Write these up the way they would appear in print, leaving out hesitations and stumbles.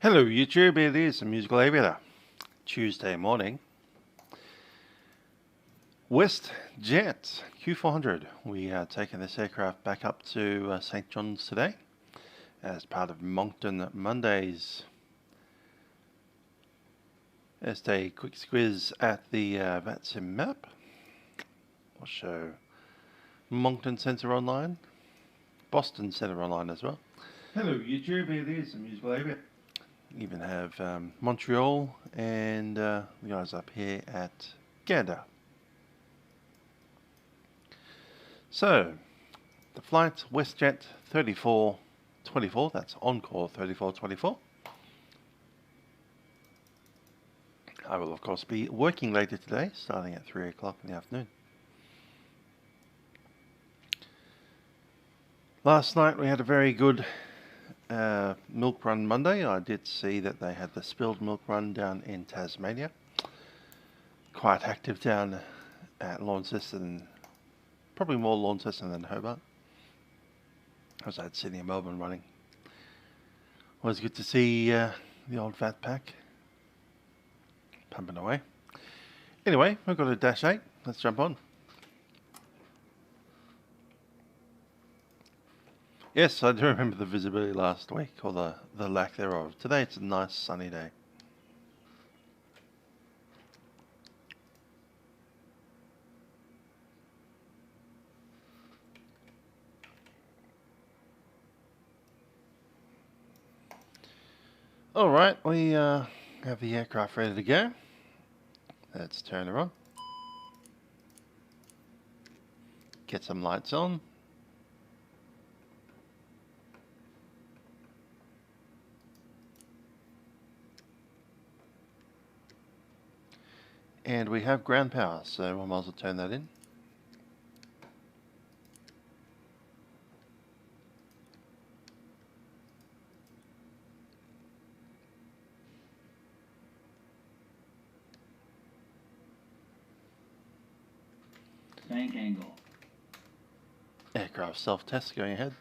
Hello YouTube, it is the Musical Aviator. Tuesday morning. Westjet Q400. We are taking this aircraft back up to St. John's today as part of Moncton Mondays. Just a quick squiz at the vatsim map. I'll show Moncton Centre Online, Boston Centre Online as well. Hello YouTube, it is the Musical Aviator. Even have Montreal and the guys up here at Gander. So, the flight Westjet 3424, that's Encore 3424. I will of course be working later today, starting at 3 o'clock in the afternoon. Last night we had a very good milk run Monday. I did see that they had the spilled milk run down in Tasmania. Quite active down at Launceston, probably more Launceston than Hobart. I was at Sydney and Melbourne running. Always good to see the old vat pack pumping away. Anyway, we've got a Dash 8. Let's jump on. Yes, I do remember the visibility last week, or the lack thereof. Today it's a nice sunny day. Alright, we have the aircraft ready to go. Let's turn her on. Get some lights on. And we have ground power, so I might as well turn that in. Bank angle. Aircraft self-test going ahead.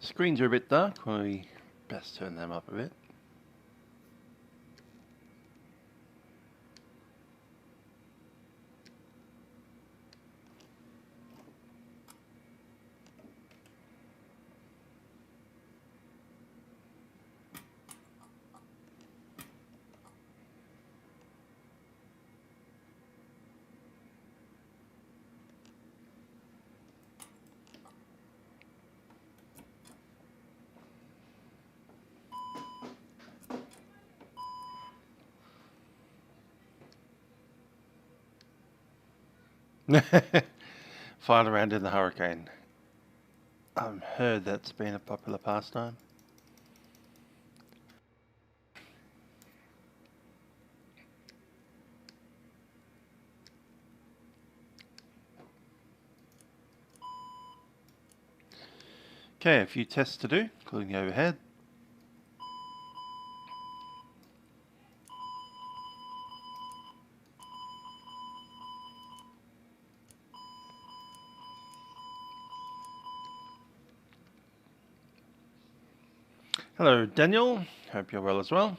Screens are a bit dark, we best turn them up a bit. Flying around in the hurricane. I've heard that's been a popular pastime. Okay, a few tests to do, including the overhead. Hello Daniel, hope you're well as well.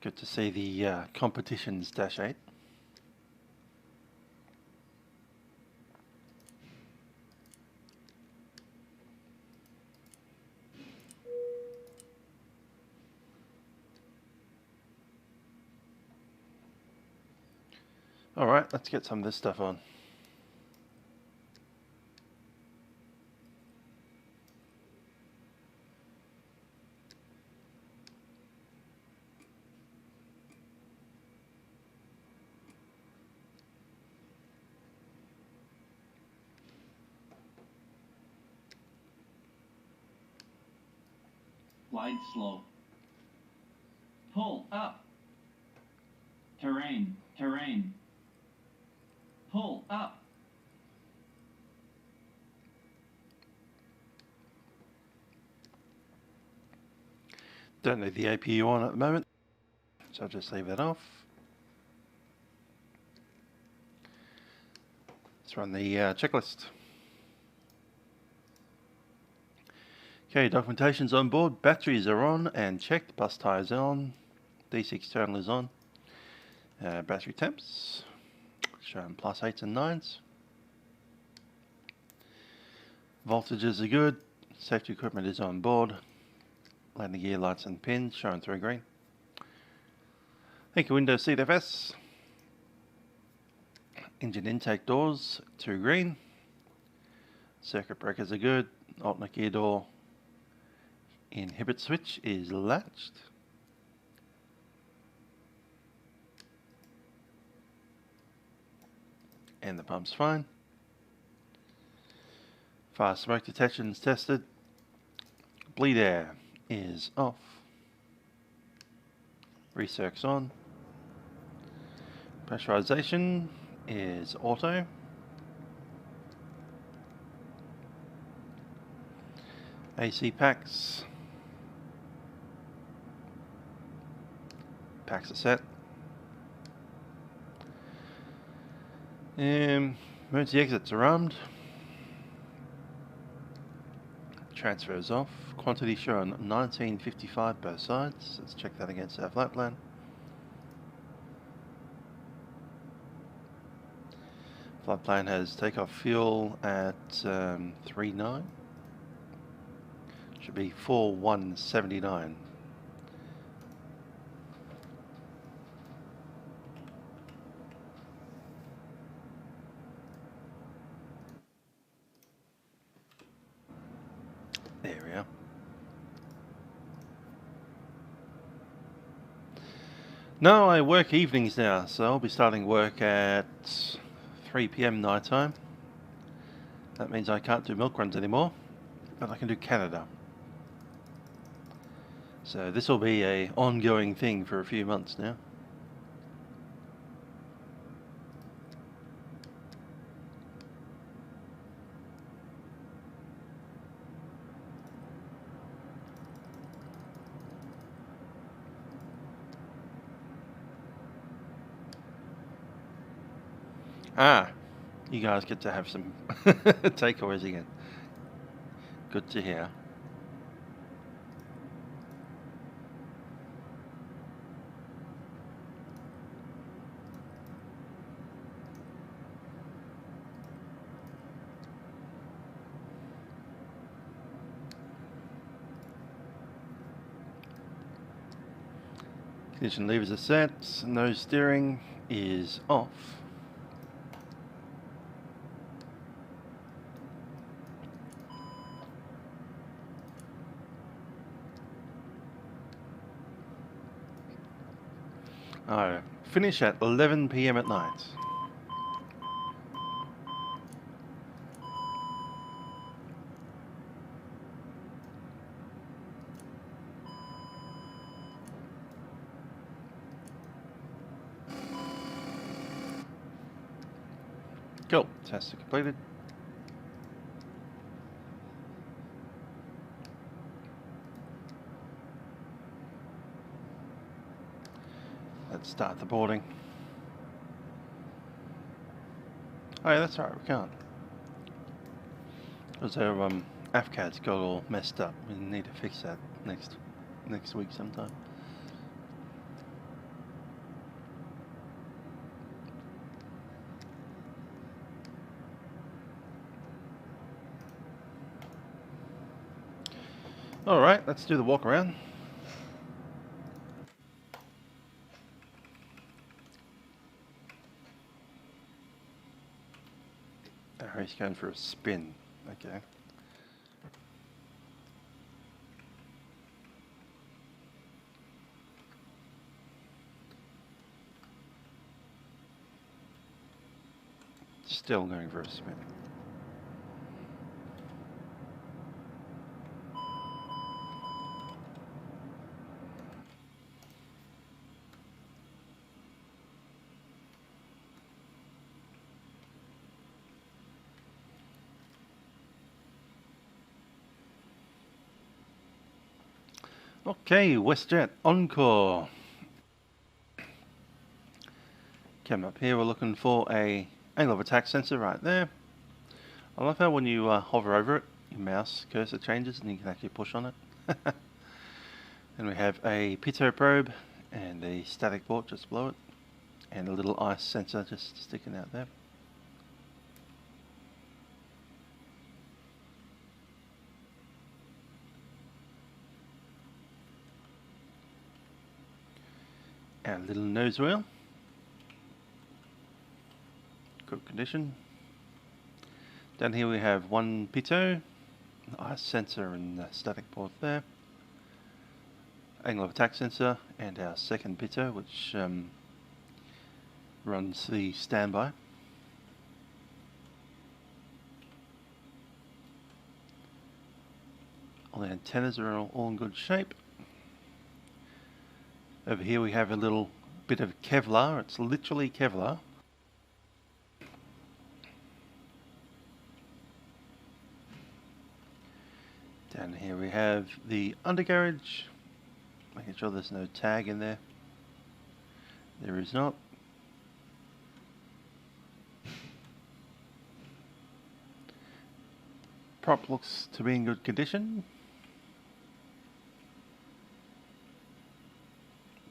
Good to see the competition's Dash 8. Alright, let's get some of this stuff on. Glide slope. Pull up. Terrain, terrain. Pull up. Don't need the APU on at the moment. So I'll just leave that off. Let's run the checklist. Okay, documentation's on board, batteries are on and checked, bus tyres on, D6 terminal is on, battery temps, showing +8s and 9s. Voltages are good, safety equipment is on board, landing gear lights and pins showing through green. Thank you, Windows seat FS. Engine intake doors to green, circuit breakers are good, alternate gear door inhibit switch is latched. And the pump's fine. Fire smoke detection is tested. Bleed air is off. Recirc's on. Pressurization is auto. AC packs. Packs are set. Emergency exits are armed. Transfers off. Quantity shown 1955 both sides. Let's check that against our flight plan. Flight plan has takeoff fuel at 39. Should be 4179. There we are. No, I work evenings now, so I'll be starting work at 3 PM night time. That means I can't do milk runs anymore, but I can do Canada. So this will be an ongoing thing for a few months now. Ah, you guys get to have some takeaways again. Good to hear. Ignition levers are set, nose steering is off. Oh, finish at 11 PM at night. Cool, test completed. Let's start the boarding. Oh yeah, that's alright, we can't. Because our AFCAD's got all messed up. We need to fix that next week sometime. Alright, let's do the walk around. Oh, he's going for a spin. Okay. Still going for a spin. Okay, Westjet, Encore. Come up here, we're looking for a angle of attack sensor right there. I love how when you hover over it, your mouse cursor changes and you can actually push on it. And we have a pitot probe and the static port just below it, and a little ice sensor just sticking out there. Our little nose wheel, good condition. Down here we have one pitot, ice sensor and the static port there, angle of attack sensor, and our second pitot which runs the standby. All the antennas are all in good shape. Over here we have a little bit of Kevlar, it's literally Kevlar. Down here we have the undercarriage, making sure there's no tag in there. There is not. Prop looks to be in good condition.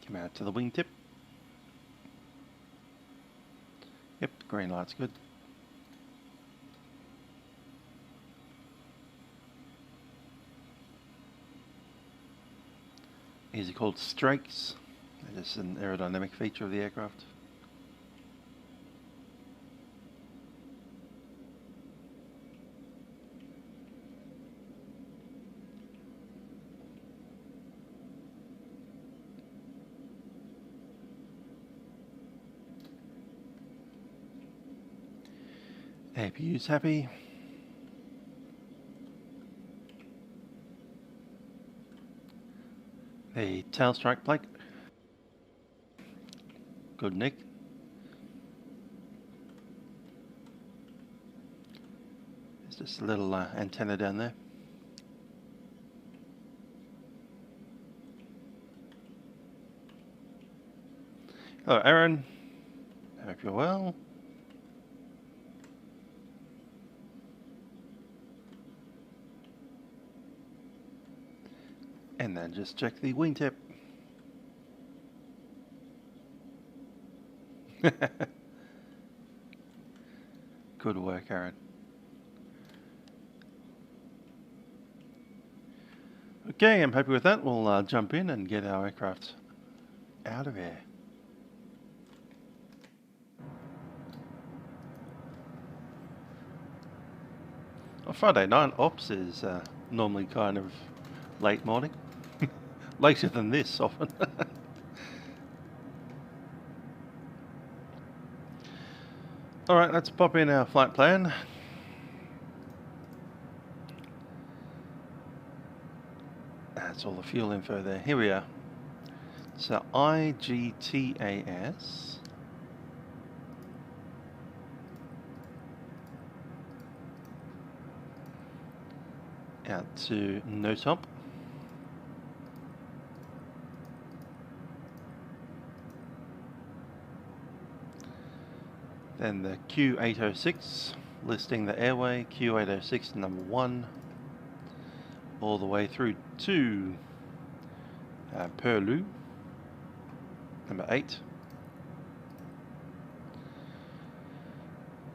Come out to the wingtip. Yep, the green light's good. These are called strakes. They're just an aerodynamic feature of the aircraft. APU's happy. The tail strike plate, good nick. There's just a little antenna down there. Hello Aaron, hope you're well. And then just check the wingtip. Good work, Aaron. Okay, I'm happy with that. We'll jump in and get our aircraft out of here. Well, Friday night ops is normally kind of late morning. Later than this often. Alright, let's pop in our flight plan. That's all the fuel info there. Here we are. So IGTAS. Out to no top. Then the Q806, listing the airway, Q806 number 1, all the way through to Perlu, number 8.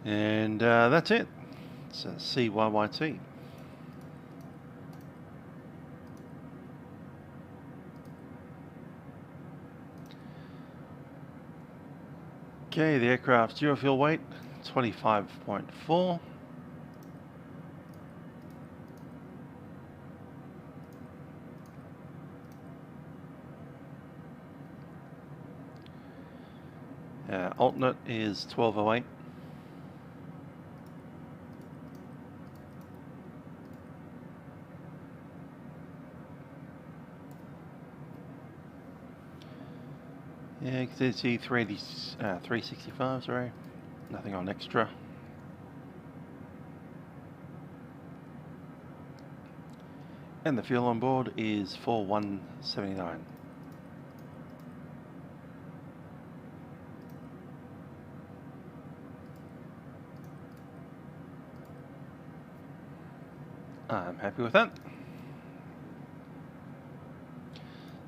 And that's it. It's a CYYT. Okay, the aircraft's zero fuel weight, 25.4. Alternate is 1208. Yeah, XZ 365, sorry. Nothing on extra. And the fuel on board is 4179. I'm happy with that.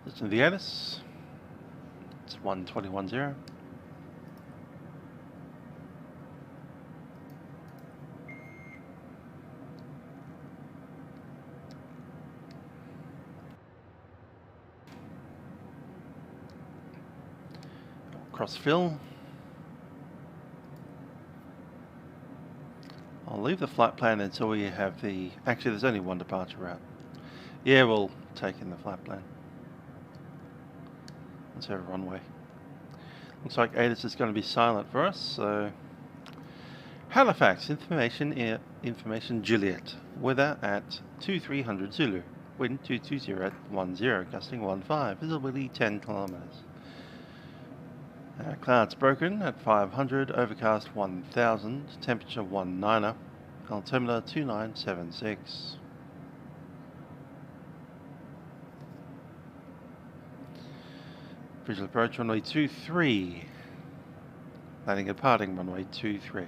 Listen to the ATIS. It's 121.0. Cross fill. I'll leave the flight plan until we have the... Actually, there's only one departure route. Yeah, we'll take in the flight plan. Let's have a runway. Looks like ATIS is going to be silent for us, so... Halifax, information Juliet. Weather at 2300 Zulu. Wind 220 at 10, gusting 15. Visibility 10 kilometers. Clouds broken at 500, overcast 1000, temperature 19, altimeter 2976. Visual approach runway 23, landing and departing runway 23.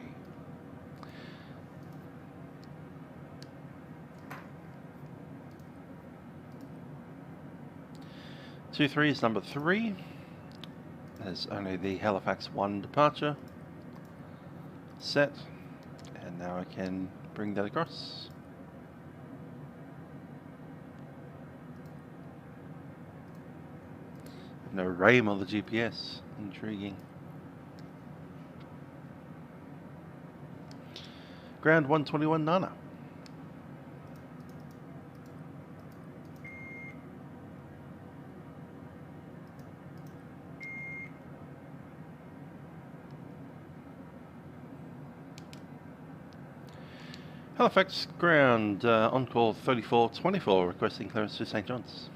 Two-three is number 3. There's only the Halifax 1 departure set, and now I can bring that across. No RAIM on the GPS, intriguing. Ground 121 Nana. Halifax ground, Encore 3424, requesting clearance to St. John's.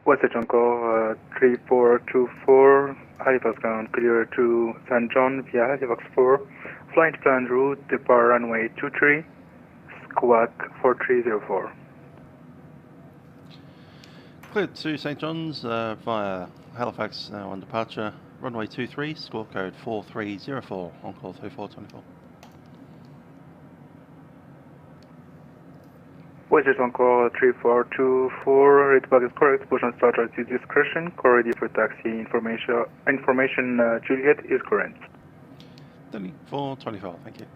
Westjet Encore 3424, Halifax ground clear to St. John via Halifax 4, flight plan route, depart runway 23, squawk 4304. Cleared to St. John's via Halifax on departure, runway 23, squawk code 4304, Encore 3424. Westjet Encore 3424, readback is correct, position start at your discretion, core ready for taxi, information Juliet is current. 3424, thank you.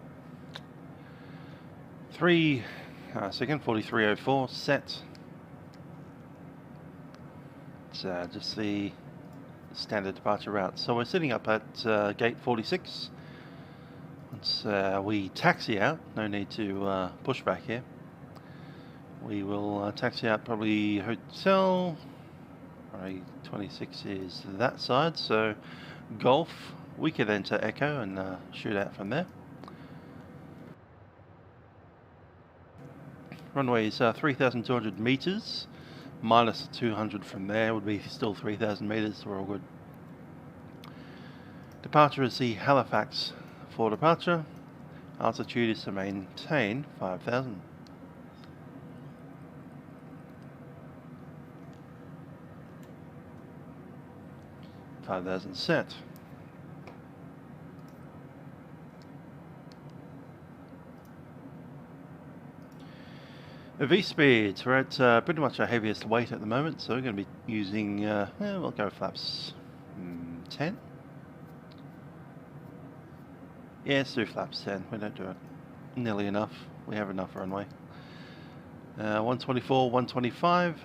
4304, set. It's just the standard departure route. So we're sitting up at gate 46. Once we taxi out, no need to push back here. We will taxi out probably hotel. Right, 26 is that side, so Golf. We could enter Echo and shoot out from there. Runway is 3,200 meters. Minus 200 from there would be still 3,000 meters. We're all good. Departure is the Halifax for departure. Altitude is to maintain 5,000. Set. V speeds, we're at pretty much our heaviest weight at the moment, so we're going to be using, we'll go flaps 10. Yeah, let's do flaps 10, we don't do it nearly enough, we have enough runway. 124, 125.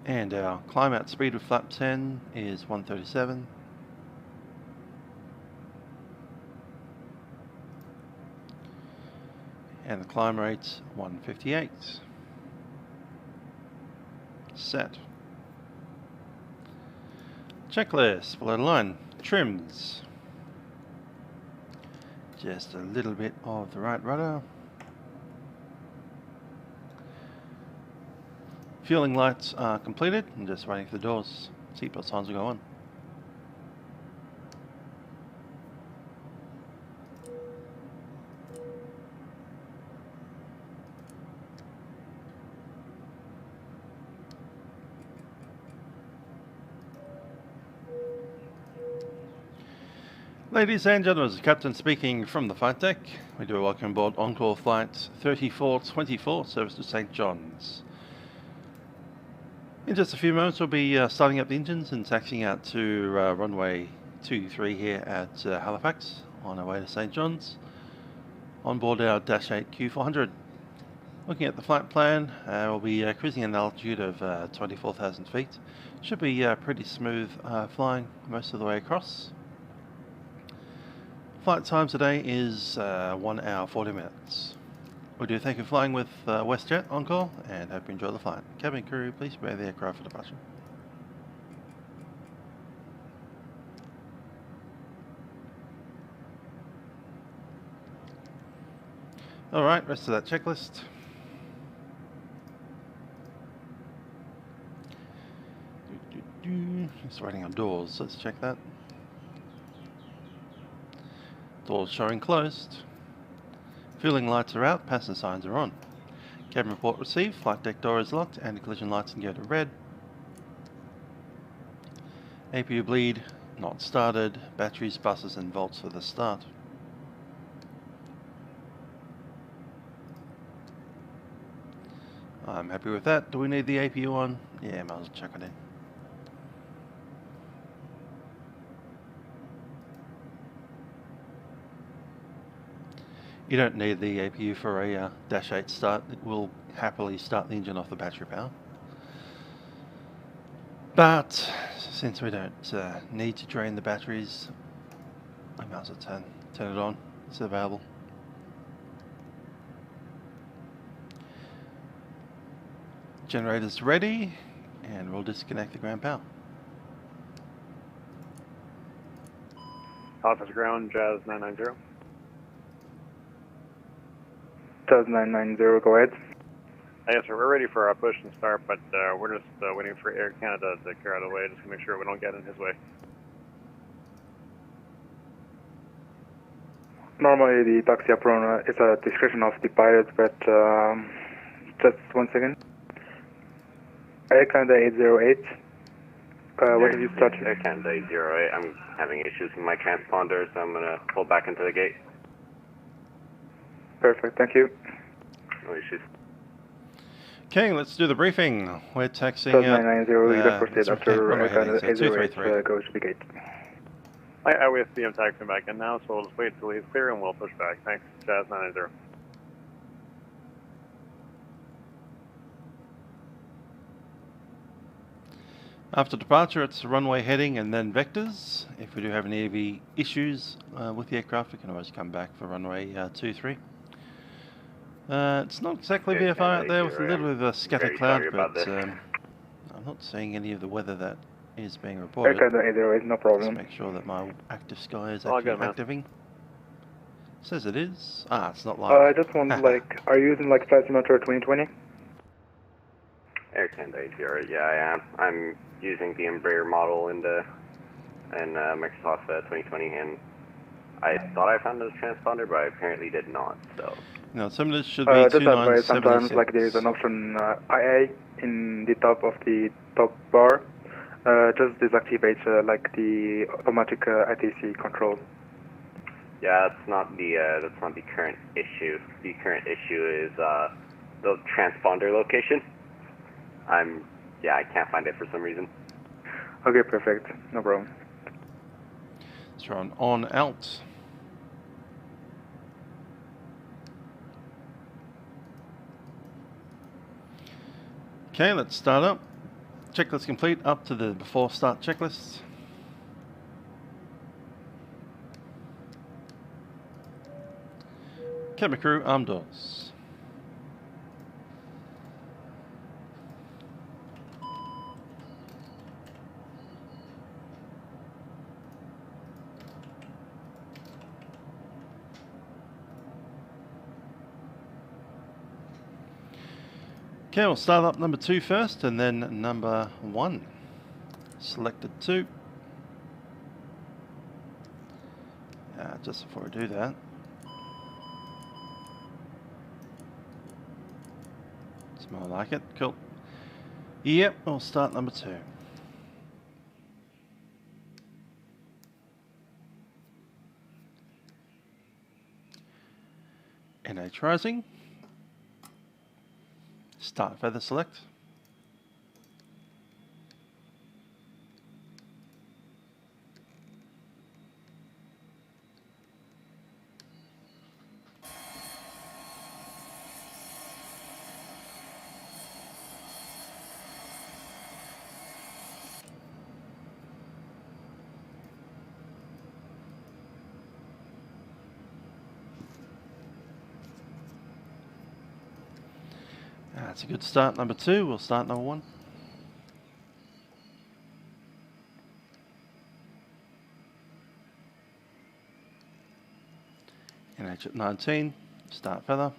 And our climb out speed with flap 10 is 137. And the climb rate's 158. Set. Checklist, below the line, trims. Just a little bit of the right rudder. Fueling lights are completed. I'm just waiting for the doors. Seatbelt signs will go on. Ladies and gentlemen, this is Captain speaking from the flight deck. We do a welcome aboard Encore Flight 3424, service to St. John's. In just a few moments we'll be starting up the engines and taxiing out to runway 23 here at Halifax on our way to St. John's on board our DH8D Q400. Looking at the flight plan, we'll be cruising at an altitude of 24,000 feet. Should be pretty smooth flying most of the way across. Flight time today is 1 hour 40 minutes. We do thank you for flying with Westjet, Encore, and hope you enjoy the flight. Cabin crew, please prepare the aircraft for departure. Alright, rest of that checklist. It's writing on doors, let's check that. Doors showing closed. Fueling lights are out, passenger signs are on. Cabin report received, flight deck door is locked, and collision lights can go to red. APU bleed, not started. Batteries, buses and volts for the start. I'm happy with that. Do we need the APU on? Yeah, might as well chuck it in. You don't need the APU for a Dash 8 start. It will happily start the engine off the battery power. But since we don't need to drain the batteries, I might as well turn it on. It's available. Generator's ready, and we'll disconnect the ground power. Halifax ground, Jazz 990. Jazz 990, go ahead. Yes, sir. We're ready for our push and start, but we're just waiting for Air Canada to clear out of the way just to make sure we don't get in his way. Normally the taxi apron is a discretion of the pilot, but just 1 second. Air Canada 808. What did you start? Air Canada 808. I'm having issues with my transponder, so I'm going to pull back into the gate. Perfect, thank you. No issues. Okay, let's do the briefing. We're taxiing Jazz out. 990, you got proceed after Air Canada 808 goes to the gate. I with I'm taxiing back in now, so we'll just wait until he's clear and we'll push back. Thanks, Jazz 990. After departure, it's runway heading and then vectors. If we do have any AV issues with the aircraft, we can always come back for runway 23. It's not exactly VFR out there with a little bit of a scatter cloud, but I'm not seeing any of the weather that is being reported. Air Canada 808, no problem. Let's make sure that my ActiveSky is actually activating. Says it is. Ah, it's not live. I just want are you using Flight Simulator 2020? Air Canada 808, yeah, I am. I'm using the Embraer model in Microsoft 2020, and I thought I found a transponder, but I apparently did not, so. No, some of this should be just advise sometimes 2976. there is an option IA in the top of the top bar. Just deactivate the automatic ITC control. Yeah, that's not the current issue. The current issue is the transponder location. I can't find it for some reason. Okay, perfect. No problem. Let's run on out. Okay, let's start up. Checklist complete up to the before start checklist. Cabin crew, arm doors. Okay, we'll start up number 2 first and then number 1. Selected 2. Just before I do that, it's more like it. Cool. Yep, we'll start number 2. NH rising. Start feather select. That's a good start, number 2. We'll start number 1. NH at 19, start feather.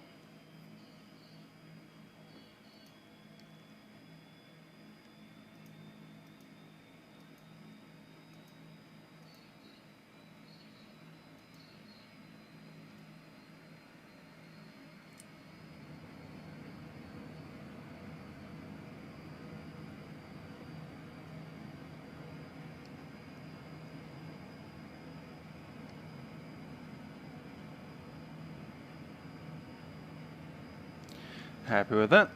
Happy with that.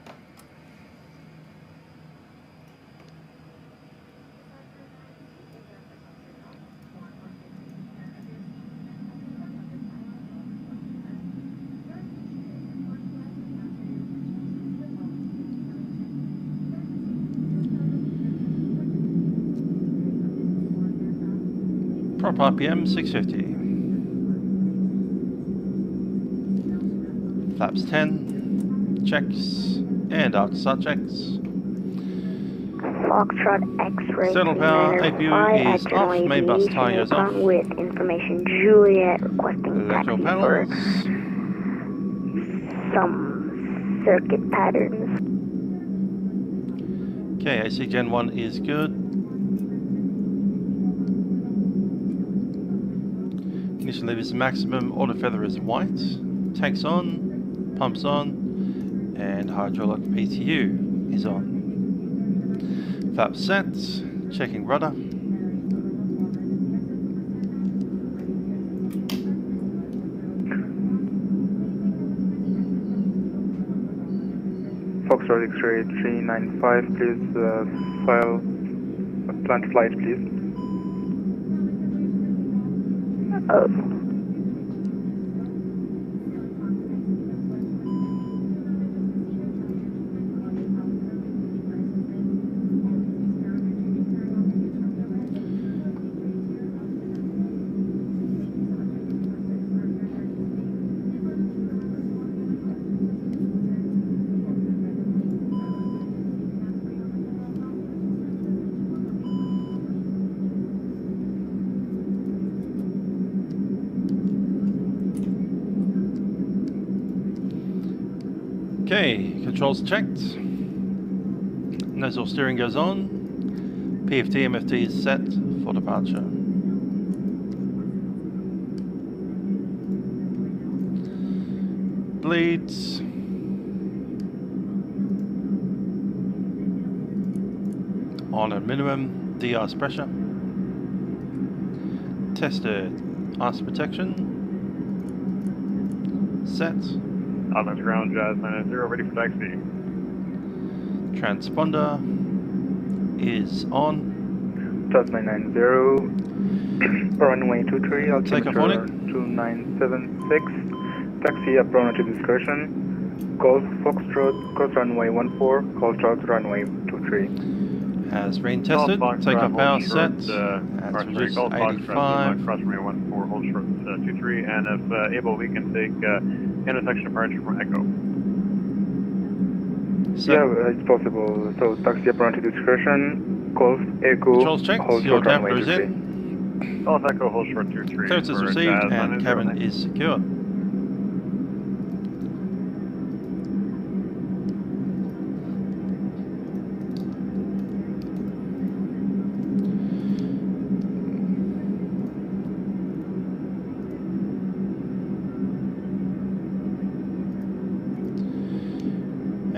Prop RPM 650. Flaps 10. Checks, and after start checks. Foxtrot X-ray. External power, APU is off, main bus tie goes off. With information Juliet requesting taxi Electrical for panels. some circuit patterns. Okay, AC Gen 1 is good. Ignition lever is maximum, auto feather is white. Tanks on, pumps on. And hydraulic PTU is on. Flap set, checking rudder. Foxtrot X-ray 395, please file plant flight, please. Oh. Okay, controls checked. Nozzle steering goes on. PFT, MFT is set for departure. Bleeds. On at minimum, DR's pressure. Tested. Ice protection. Set. Outlands ground, Jazz 990, ready for taxi. Transponder is on. Jazz 990, runway 23, altimeter Take off on it. 2976, taxi up runway to discretion, Golf Foxtrot, cross runway 14, call start runway 23. Has been tested. Take off power set. That's reduced to 85. Cross runway 14, hold short 23, and if able, we can take intersection departure from Echo. Set. Yeah, it's possible. So taxi up runway to discretion, Golf Echo, Controls checked. hold Your short runway damper is 23. in. Golf Echo, hold short 23. Clearance is for received Jazz and 990. cabin is secure.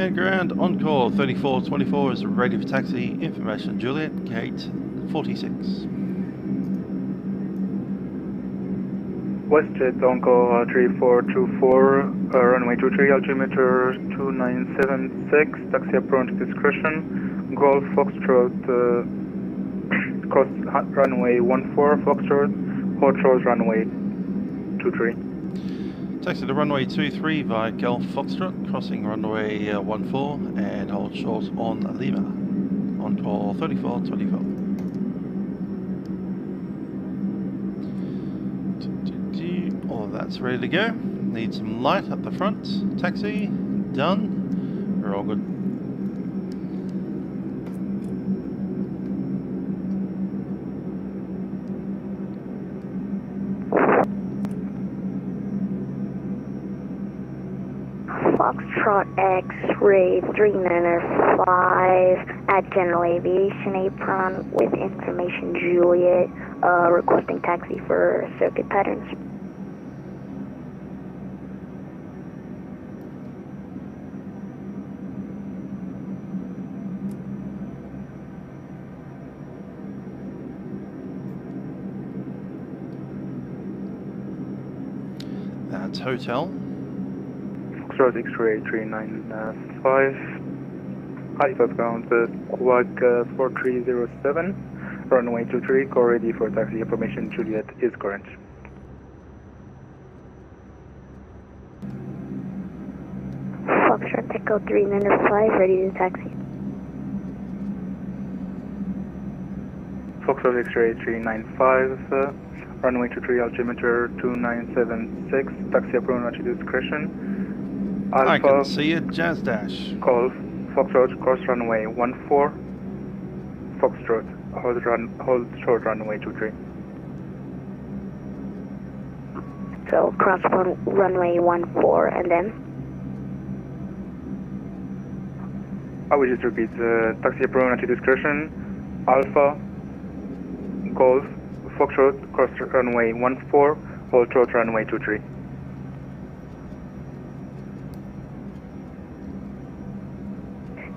And ground, Encore 3424 is ready for taxi. Information Juliet, gate 46. Westjet Encore 3424, runway 23, altimeter 2976, taxi approach discretion, Golf Foxtrot, cross runway 14, Foxtrot, hold short runway 23. Taxi to runway 23 via Golf Foxtrot, crossing runway 14 and hold short on Lima. Encore 3424. All of that's ready to go. Need some light up the front. Taxi, done. We're all good. Foxtrot X-ray 395 at General Aviation apron with information Juliet, requesting taxi for circuit patterns. That's hotel. Foxtrot X-ray 395, Halifax ground, Quag 4307, runway 23, call ready for taxi. Information Juliet is current. Foxtrot Echo 395, ready to taxi. Foxtrot X-ray 395, runway 23, altimeter 2976, taxi approach at your discretion. Alpha, I can see a Jazz Dash. Golf, Foxtrot, cross runway 14, Foxtrot, hold short runway 23. So cross runway 14 and then? I will just repeat, taxi approach at your discretion, Alpha, Golf, Foxtrot, cross runway 14, hold short runway 23.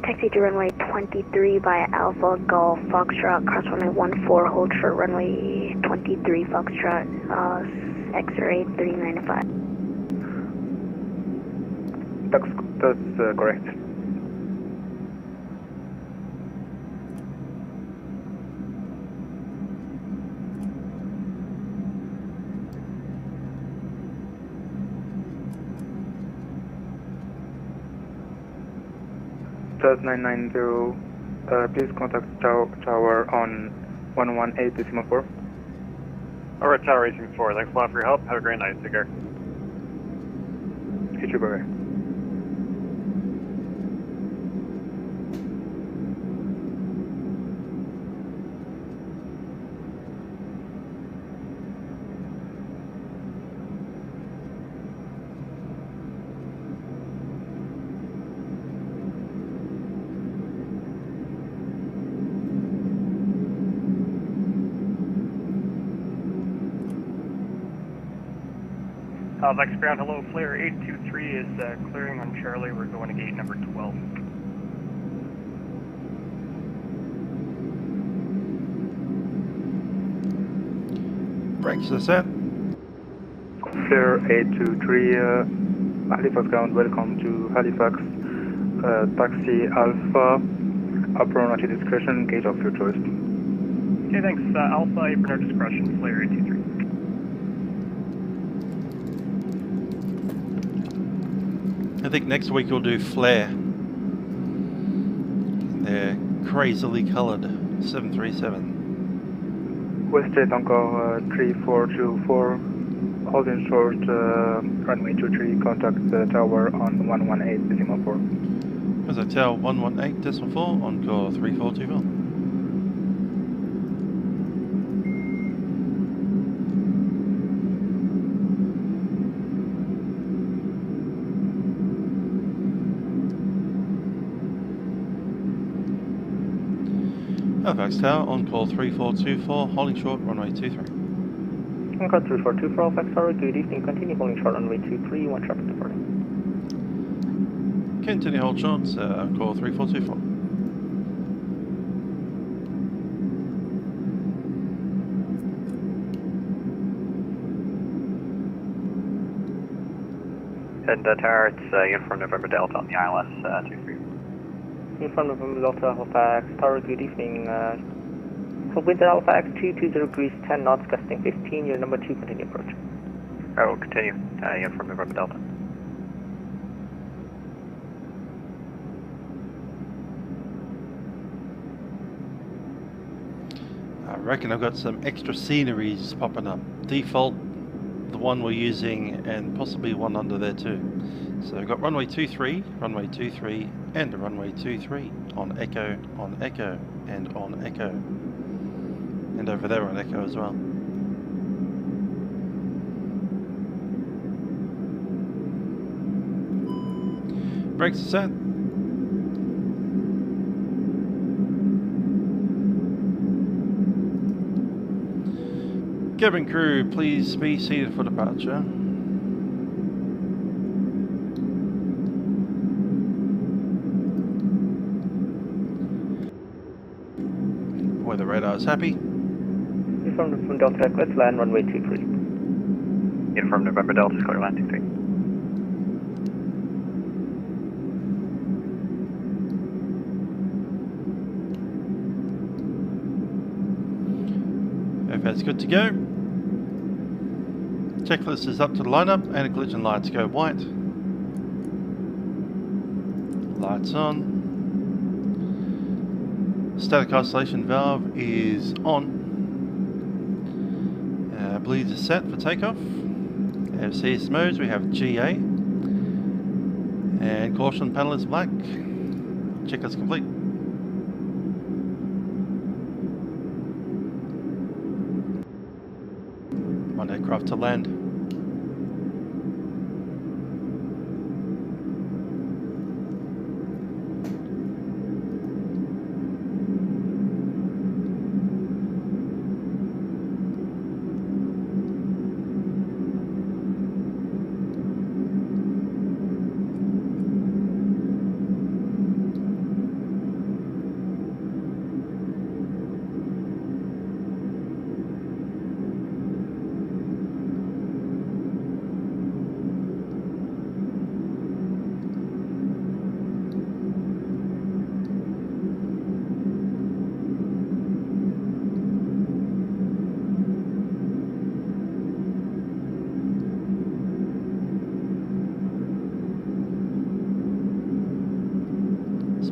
Taxi to runway 23 via Alpha Golf Foxtrot, cross runway 14, hold short runway 23 Foxtrot, X-ray 395. That's correct. Plus 990, please contact tower on 118.4. Alright, Tower 18-4. Thanks a lot for your help. Have a great night. Take care. You too, bye-bye. Halifax ground, hello, flare 823 is clearing on Charlie. We're going to gate number 12. Brakes are set. Flare 823, Halifax ground, welcome to Halifax. Taxi Alpha, apron at your discretion, gate of your choice. Okay, thanks. Alpha, apron at discretion, flare 823. I think next week we'll do Flare. They're crazily coloured 737. Westjet Encore 3424, holding short, runway 23, contact the tower on 118.4. As I tell 118.4, Encore 3424. Halifax Tower, on call 3424, holding short, runway 23. Encore 3424, Halifax Tower, good evening, continue holding short, runway 23, 1 traffic departing. Continue hold short, Encore 3424. And tower, it's Uniform November Delta on the ILS 23. Uniform November Delta, Halifax, tower, good evening. So wind at Halifax, 220 degrees, 10 knots, gusting 15, your number 2, continue approach. Alright, we'll continue. Uniform November Delta. I reckon I've got some extra sceneries popping up. Default, the one we're using, and possibly one under there too. So I've got runway 23, and a runway 23 on Echo, and on Echo. And over there on Echo as well. Brakes are set. Cabin crew, please be seated for departure. Weather radar is happy. Uniform Delta, let's land runway 23. Uniform November Delta, clear land 23. That's good to go. Checklist is up to the lineup and collision lights go white. Lights on. Static isolation valve is on. Bleeds are set for takeoff. We have CS modes, we have GA. And caution panel is black. Checklist complete. One aircraft to land.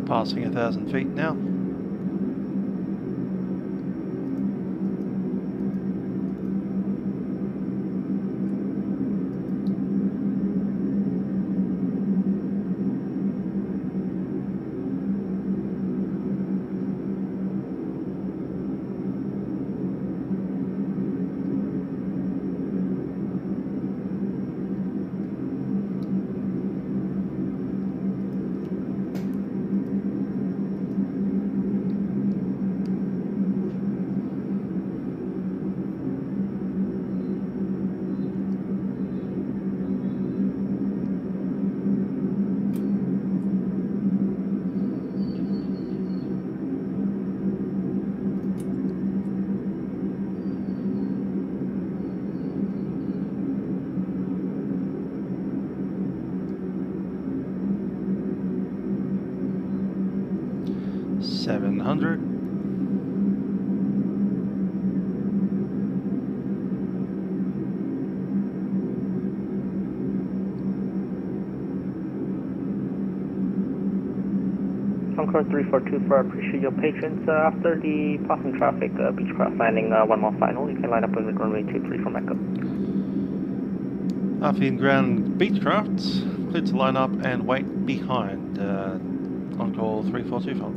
Passing 1,000 feet now. Encore 3424, I appreciate your patience. After the passing traffic, Beechcraft landing 1 mile final, you can line up with runway 23 from Echo. After in-ground Beechcraft, cleared to line up and wait behind Encore 3424.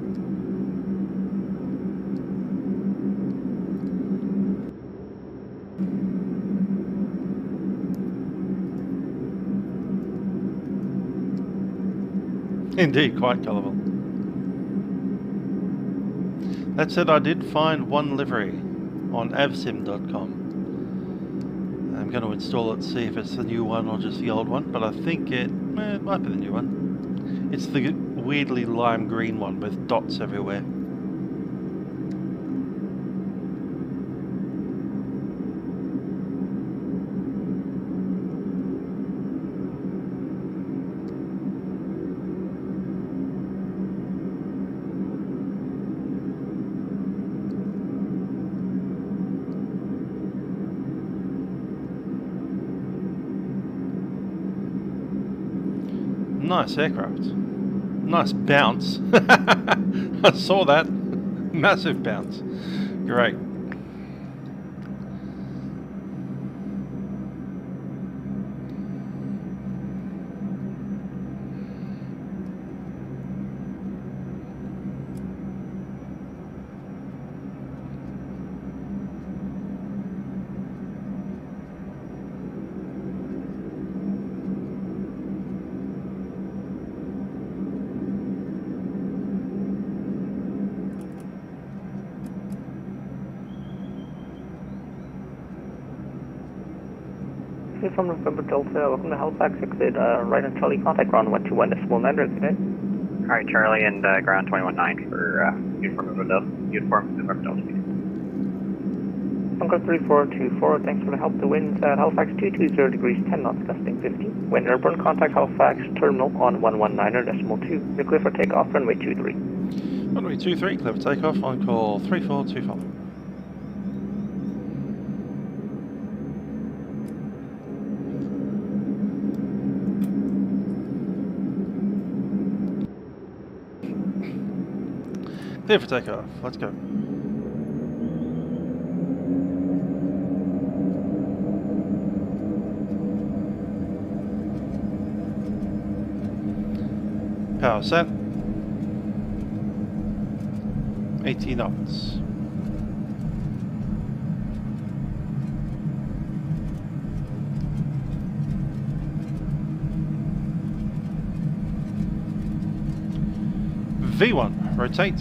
Indeed, quite colourful. That said, I did find one livery on avsim.com. I'm going to install it to see if it's the new one or just the old one, but I think it might be the new one. It's the weirdly lime green one with dots everywhere. Nice aircraft. Nice bounce. I saw that. Massive bounce. Great. From November Delta, welcome to Halifax, exit right on Charlie, contact ground 121.9 today. Alright, Charlie, and ground 21.9 for uniform November Delta. Encore 3424, thanks for the help. The winds at Halifax 220 degrees 10 knots, gusting 50. Wind airborne, contact Halifax terminal on 119.2. You're clear for takeoff, runway 23. Runway 23, clear for takeoff, on call 3425. Clear for takeoff, let's go. Power set. 80 knots. V1, rotate.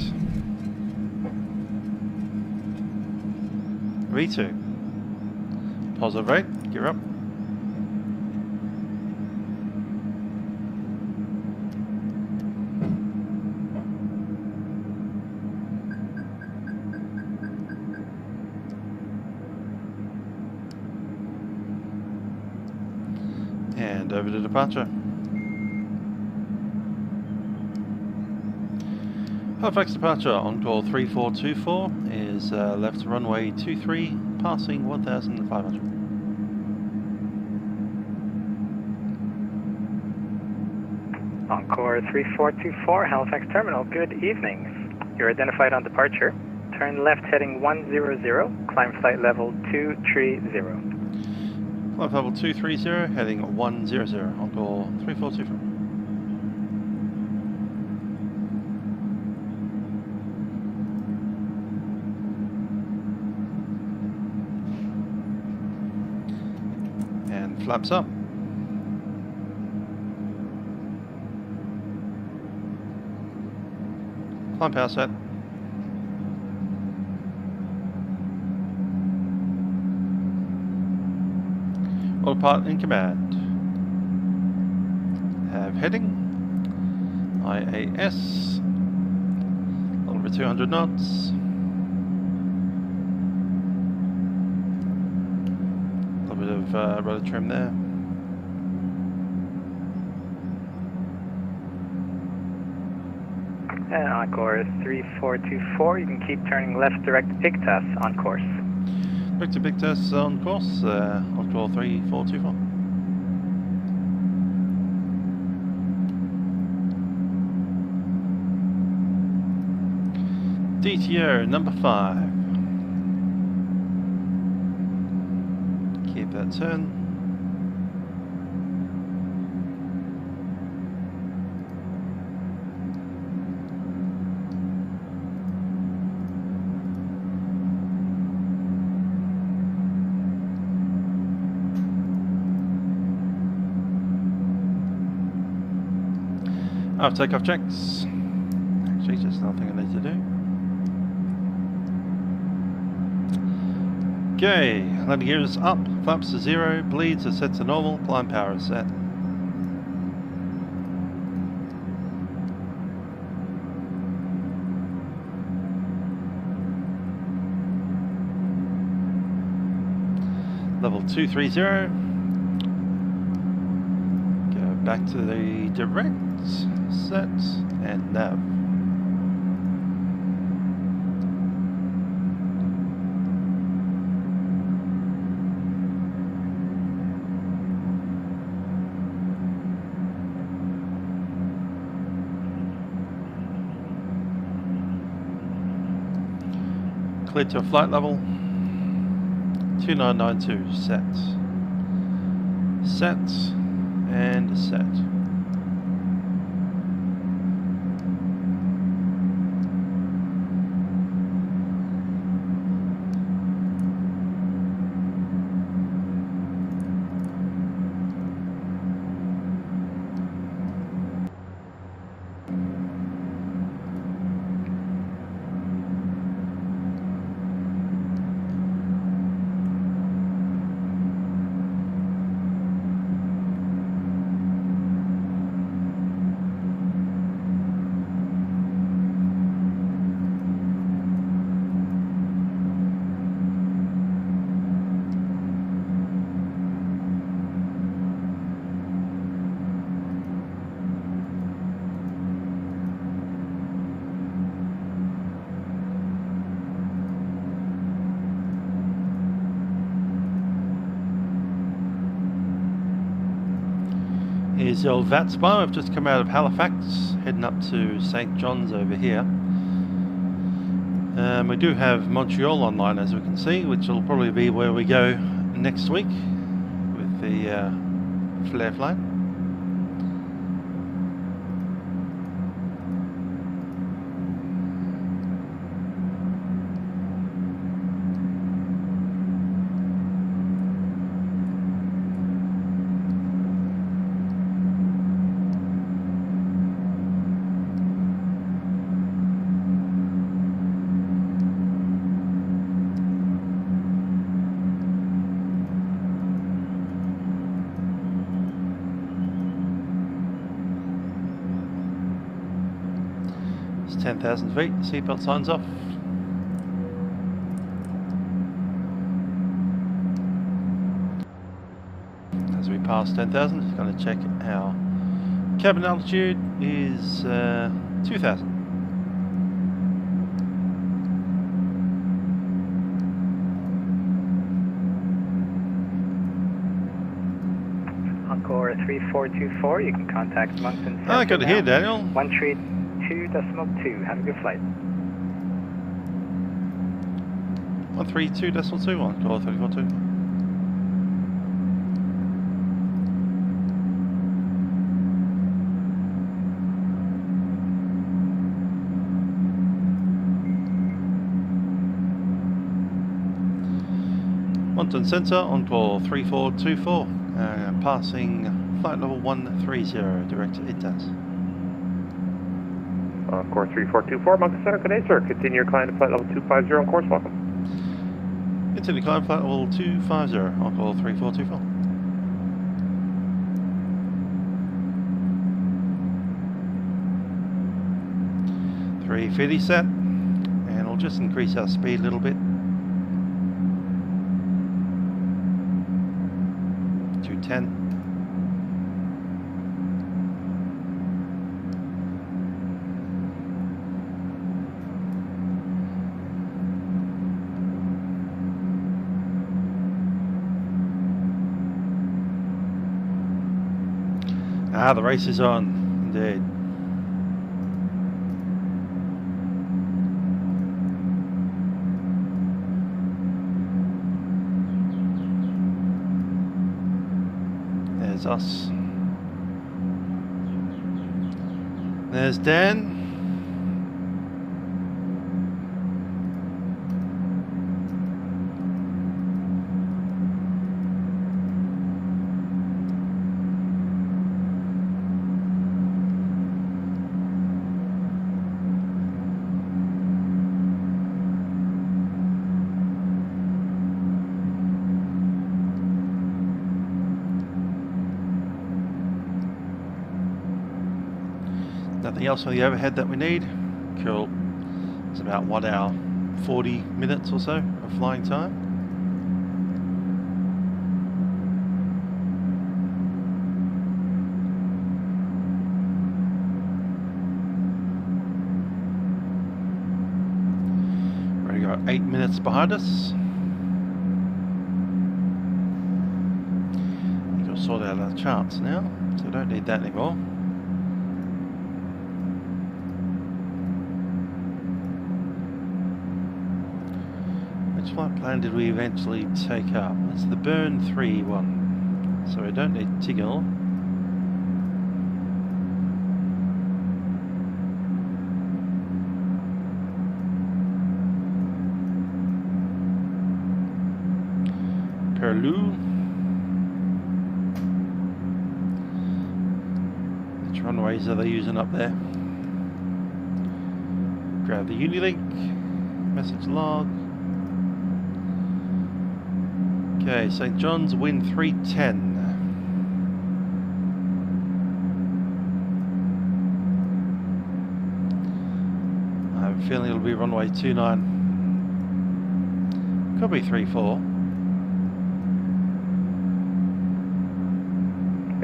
V2, positive rate, gear up. And over to departure. Halifax departure on call 3424 is left runway 23, passing 1,500. Encore 3424, Halifax Terminal, good evening. You're identified on departure. Turn left heading 100, climb flight level 230. Flight level 230, heading 100, on call 3424. Flaps up. Climb power set. Autopilot in command. Have heading. IAS. A little over 200 knots. Of rudder trim there. And Encore 3424, you can keep turning left direct IGTAS on course. Direct to IGTAS on course, on call 3424. DTO number 5. Keep that turn. After takeoff checks. Actually, just another thing I need to do. Okay, landing gear is up, flaps to 0, bleeds are set to normal, climb power is set. level 230. Go back to the direct, set, and nav. Clear to a flight level 2992, set, and set. Here's the old vatsim. I've just come out of Halifax, heading up to St. John's over here. We do have Montreal online, as we can see, which will probably be where we go next week with the FLAI flight. It's 10,000 feet, seatbelt signs off. As we pass 10,000, just going to check our cabin altitude is 2,000. Encore 3424, you can contact Moncton. Ah, good to hear, Daniel. 132.2. Have a good flight. 132.2, Encore 342. Moncton Centre, Encore 3424, passing flight level 130, direct to ITAS. Encore 3424, Moncton Center, good day, sir. Continue your climb to flight level 250 on course, welcome. Continue climb flight level 250, Encore 3424. .350 set, and we'll just increase our speed a little bit. 210. Ah, the race is on, indeed. There's us. There's Dan. Nothing else on the overhead that we need. Cool. It's about 1 hour, 40 minutes or so of flying time. 8 minutes behind us. I think I'll sort out our charts now, so I don't need that anymore. Which flight plan did we eventually take up? It's the Burn 3 one, so we don't need Tiggle. Which runways are they using up there? Grab the Unilink, message log. Okay, St. John's wind 310. I have a feeling it'll be runway 29. Could be 34.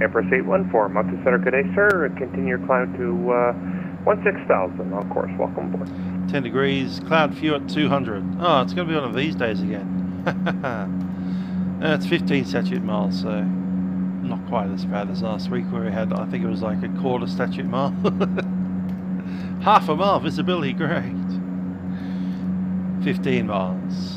Empress 814, Moncton Center, good day, sir. Continue your climb to 16,000 on course. Welcome aboard. 10 degrees, cloud few at 200. Oh, it's going to be one of these days again. It's 15 statute miles, so not quite as bad as last week where we had, I think it was like a quarter statute mile. Half a mile visibility, great. 15 miles.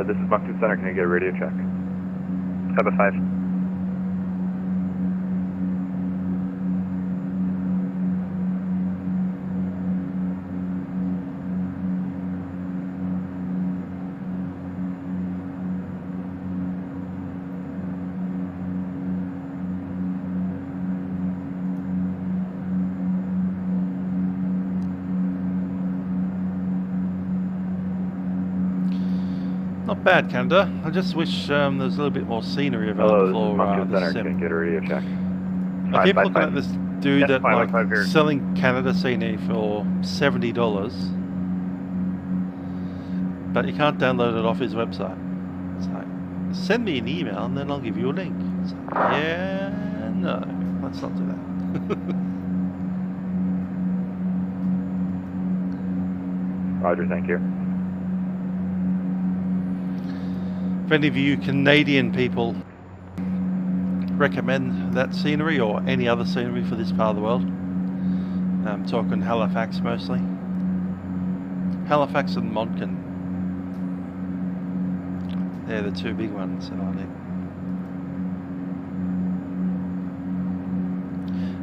This is Moncton Center, can I get a radio check? Cover 5. Not bad, Canada. I just wish there's a little bit more scenery available for this sim. Can I get a radio check? I keep looking at this dude that like 5 here. selling Canada scenery for $70, but you can't download it off his website. It's like, send me an email and then I'll give you a link. It's like, yeah, no, let's not do that. Roger, thank you. If any of you Canadian people recommend that scenery or any other scenery for this part of the world, I'm talking Halifax mostly. Halifax and Moncton. They're the two big ones that I need.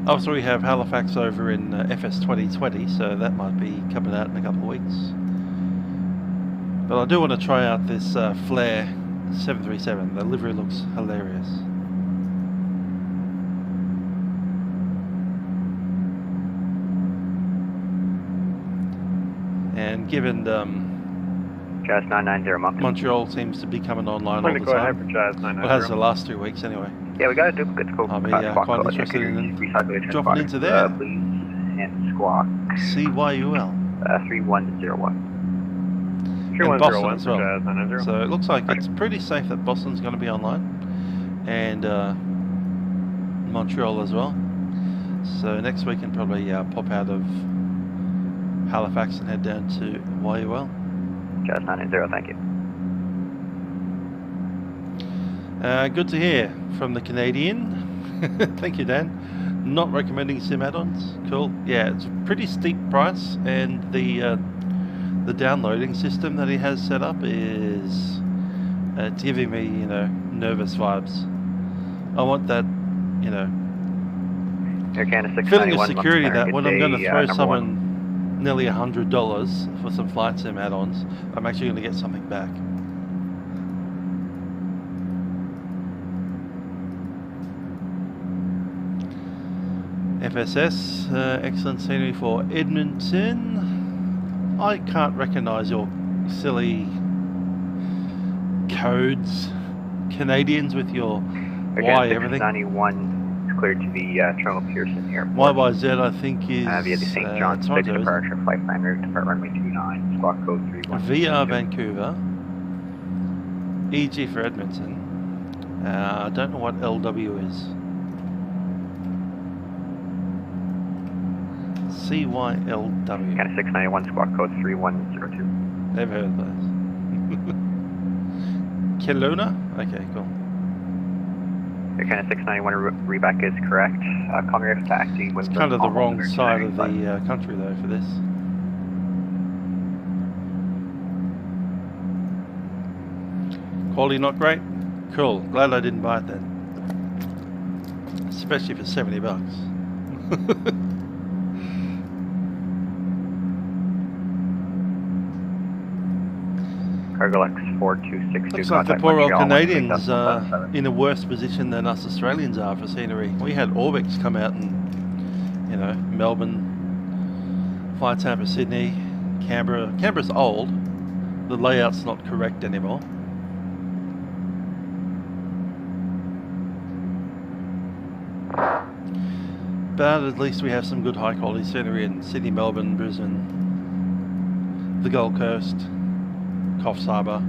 Also, we have Halifax over in FS 2020, so that might be coming out in a couple of weeks. But I do want to try out this FLAI 737. The livery looks hilarious. And given Jazz 990 Moncton. Montreal seems to be coming online all the Go ahead for time. Jazz 990. Well, it has the last 2 weeks anyway. Yeah, we got a duplicate scope. I'll be quite interested in dropping into there. Please, and squawk. CYUL. 3101. And Boston as well. Jazz 990. So it looks like it's pretty safe that Boston's going to be online, and Montreal as well. So next we can probably pop out of Halifax and head down to YUL. Jazz 990, thank you. Good to hear from the Canadian. Thank you, Dan. Not recommending sim add-ons. Cool. Yeah, it's a pretty steep price, and the downloading system that he has set up is it's giving me, you know, nervous vibes. I want that, you know, Air Canada feeling of 691, security Moncton, that good when I'm day, going to throw number someone nearly $100 for some flight sim add-ons, I'm actually going to get something back. FSS, excellent scenery for Edmonton. I can't recognise your silly codes, Canadians, with your Y everything. 691 is cleared to the Toronto Pearson Airport. YYZ I think is via the St. John's fixed Toronto, departure, flight plan route, depart runway 29, squawk code 31. VR Vancouver, EG for Edmonton. I don't know what LW is. CYLW. Kind of 691, squawk code 3102. Never heard of those. Kelowna? Okay, cool. Kind of 691 reback is correct. Call me if taxi. It's kind of the wrong side of the country though for this. Quality not great? Cool. Glad I didn't buy it then. Especially for $70. Cargolex 4262. Looks like the poor old Canadians are in a worse position than us Australians are for scenery. We had Orbix come out and, you know, Melbourne, fly Tampa, Sydney, Canberra. Canberra's old. The layout's not correct anymore. But at least we have some good high quality scenery in Sydney, Melbourne, Brisbane, the Gold Coast, Coffs Harbour.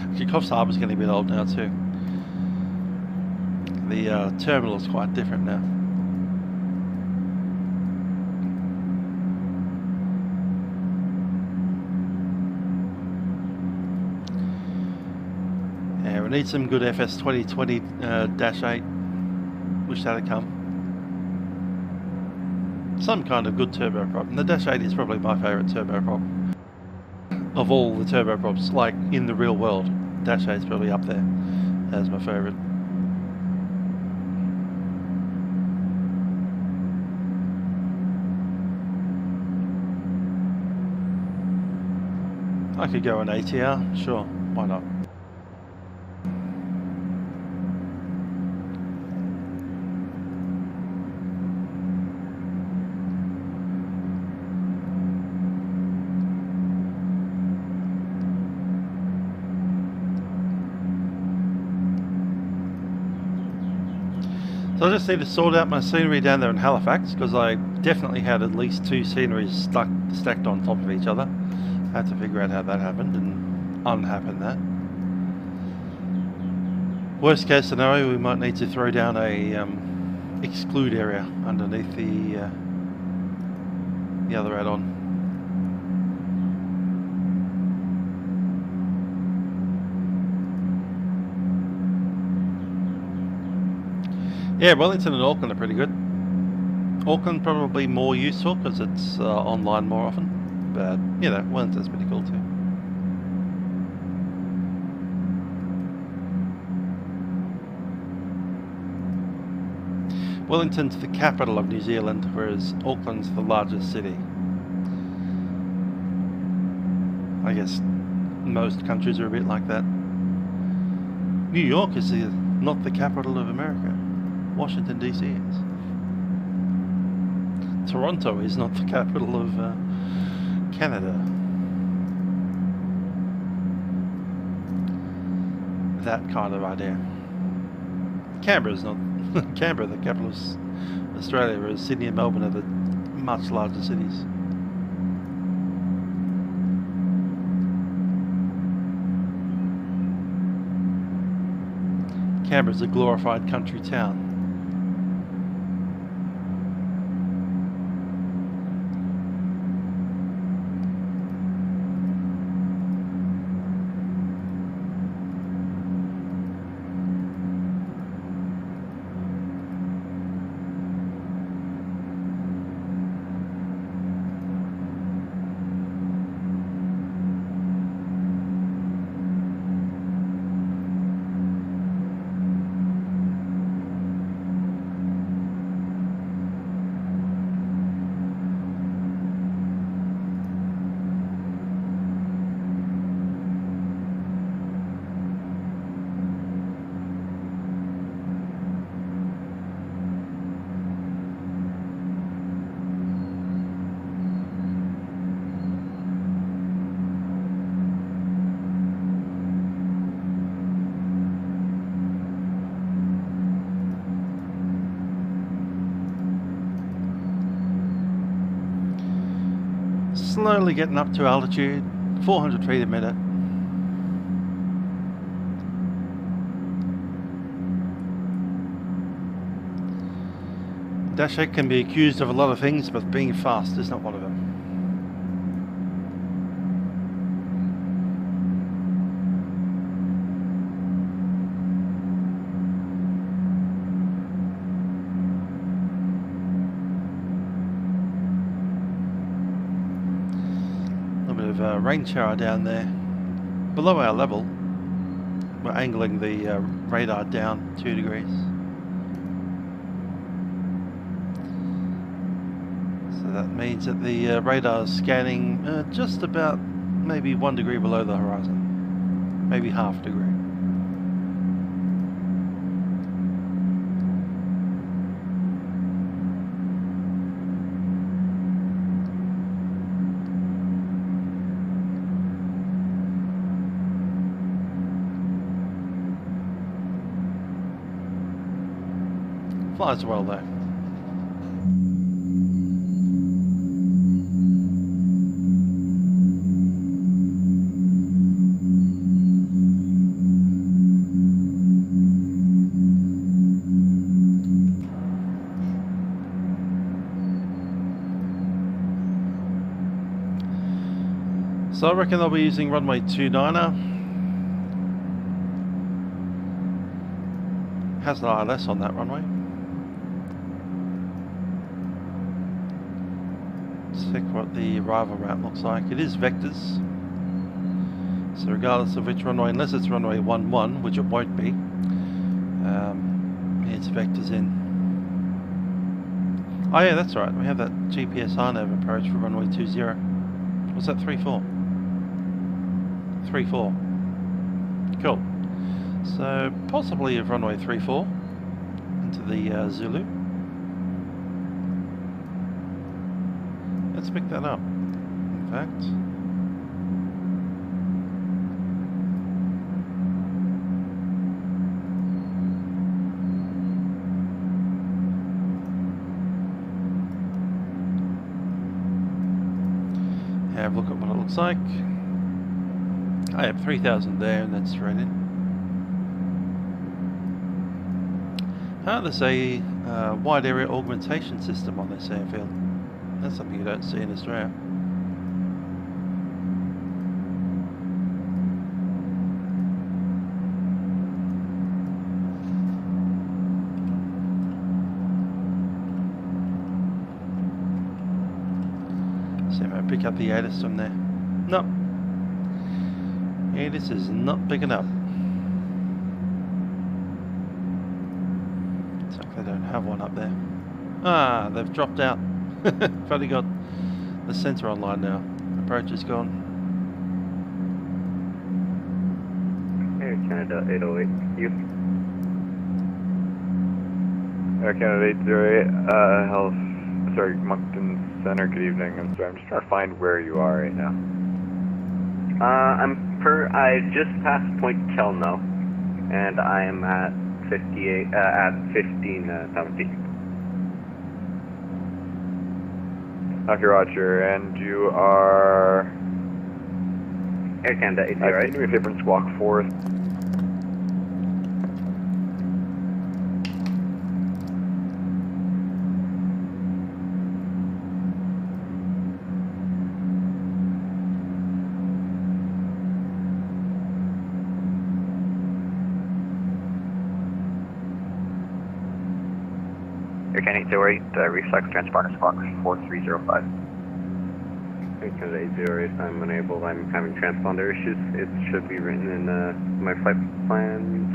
Actually, Coffs Harbour's getting a bit old now too. The terminal is quite different now. Yeah, we need some good FS 2020-8. Wish that had come. Some kind of good turboprop. And the Dash 8 is probably my favourite turboprop of all the turboprops, like in the real world. Dash 8 is probably up there as my favourite. I could go an ATR, sure, why not? So I just need to sort out my scenery down there in Halifax, because I definitely had at least two sceneries stacked on top of each other. I had to figure out how that happened and unhappen that. Worst case scenario, we might need to throw down a exclude area underneath the other add-on. Yeah, Wellington and Auckland are pretty good. Auckland probably more useful because it's online more often, but you know, Wellington's pretty cool too. Wellington's the capital of New Zealand, whereas Auckland's the largest city. I guess most countries are a bit like that. New York is not the capital of America. Washington DC is. Toronto is not the capital of Canada. That kind of idea. Canberra's not Canberra, the capital of Australia, whereas Sydney and Melbourne are the much larger cities. Canberra's a glorified country town. Slowly getting up to altitude, 400 feet a minute. Dash 8 can be accused of a lot of things, but being fast is not one of them. Rain shower down there below our level. We're angling the radar down 2 degrees, so that means that the radar is scanning just about maybe 1 degree below the horizon, maybe half degree. Flies well though. So I reckon I'll be using runway 29er. Has an ILS on that runway. Check what the arrival route looks like. It is vectors, so regardless of which runway, unless it's runway 11, which it won't be, it's vectors in. Oh yeah, that's right, we have that GPS RNAV approach for runway 20. Was that 34? 34. Cool. So possibly of runway 34 into the Zulu. Let's pick that up, in fact. Have a look at what it looks like. I have 3,000 there, and that's straight in. There's a wide area augmentation system on this airfield. That's something you don't see in Australia. See if I pick up the ATIS from there. Nope. ATIS is not picking up. Looks like they don't have one up there. Ah, they've dropped out. I've only got the sensor online now. Approach is gone. Air Canada 808, you. Air Canada 808, sorry, Moncton Center, good evening. I'm sorry, I'm just trying to find where you are right now. I just passed Point Kelno, and I am at 58, at 15,000 feet. Okay, Roger, and you are... Air Canada 808, right? Can you do me a favor and squawk 4? Air Canada 808, reflex transponder squawk 4305. Air Canada 808, I'm unable, I'm having transponder issues. It should be written in my flight plan.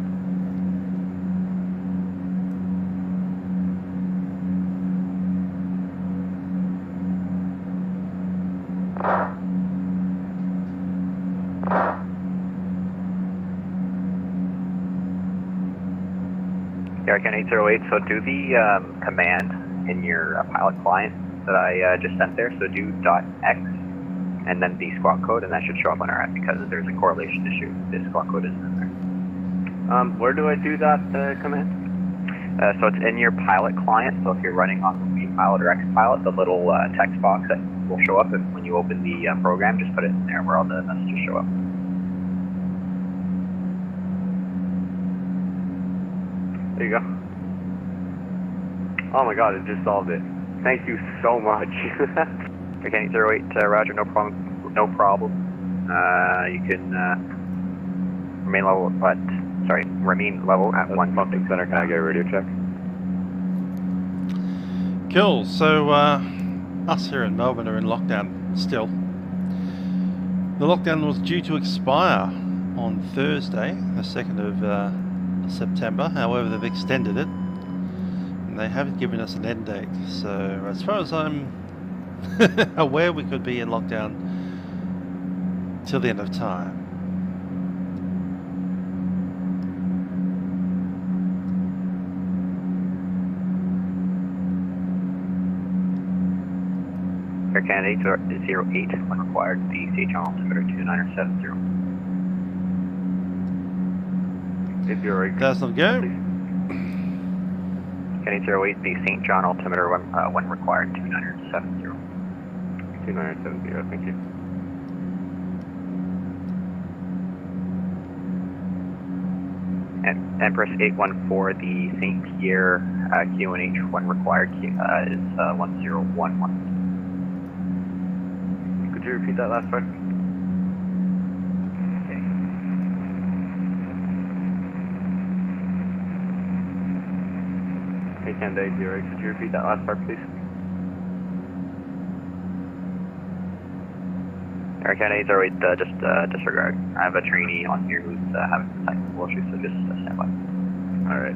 Air Canada 808, so do the command in your pilot client that I just sent there, so do .x and then the squawk code, and that should show up on our app because there's a correlation issue. This squawk code isn't in there. Where do I do that command? So it's in your pilot client, so if you're running on the Wii, vPilot or XPilot, the little text box that will show up when you open the program, just put it in there where all the messages show up. There you go. Oh my god, it just solved it. Thank you so much. Okay, 08, Roger, no problem. No problem. You can remain level at 1. Moncton Center, can I get a radio check? Cool. So us here in Melbourne are in lockdown still. The lockdown was due to expire on Thursday, the 2nd of September. However, they've extended it, and they haven't given us an end date. So, as far as I'm aware, we could be in lockdown till the end of time. Air Canada 08, when required, the CH altimeter 2970. That's not go. Canada 08, the St. John altimeter when required, 2970. 2970, thank you. And Empress 814, the St. Pierre QNH when required is 1011. Could you repeat that last part? Hey, Canada 08, could you repeat that last part, please? Air Canada 08, just disregard. I have a trainee on here who's having some technical issues, so just stand by. Alright.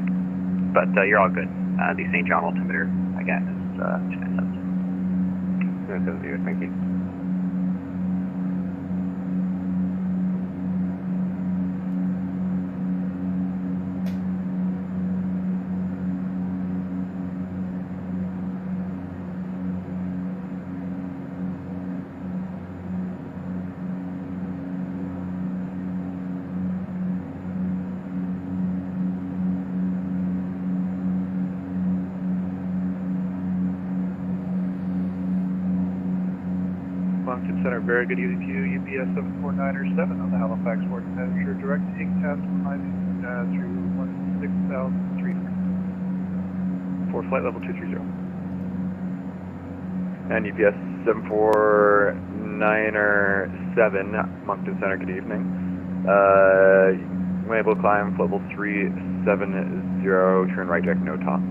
But you're all good. The St. John altimeter, again, is 2970. 2970, thank you. Moncton Center, very good evening to you. UBS 74907 on the Halifax Port Manager directing task climbing through 16,003 for flight level 230. And UPS 74907, Moncton Center, good evening. When able to climb level 370, turn right direct, no top.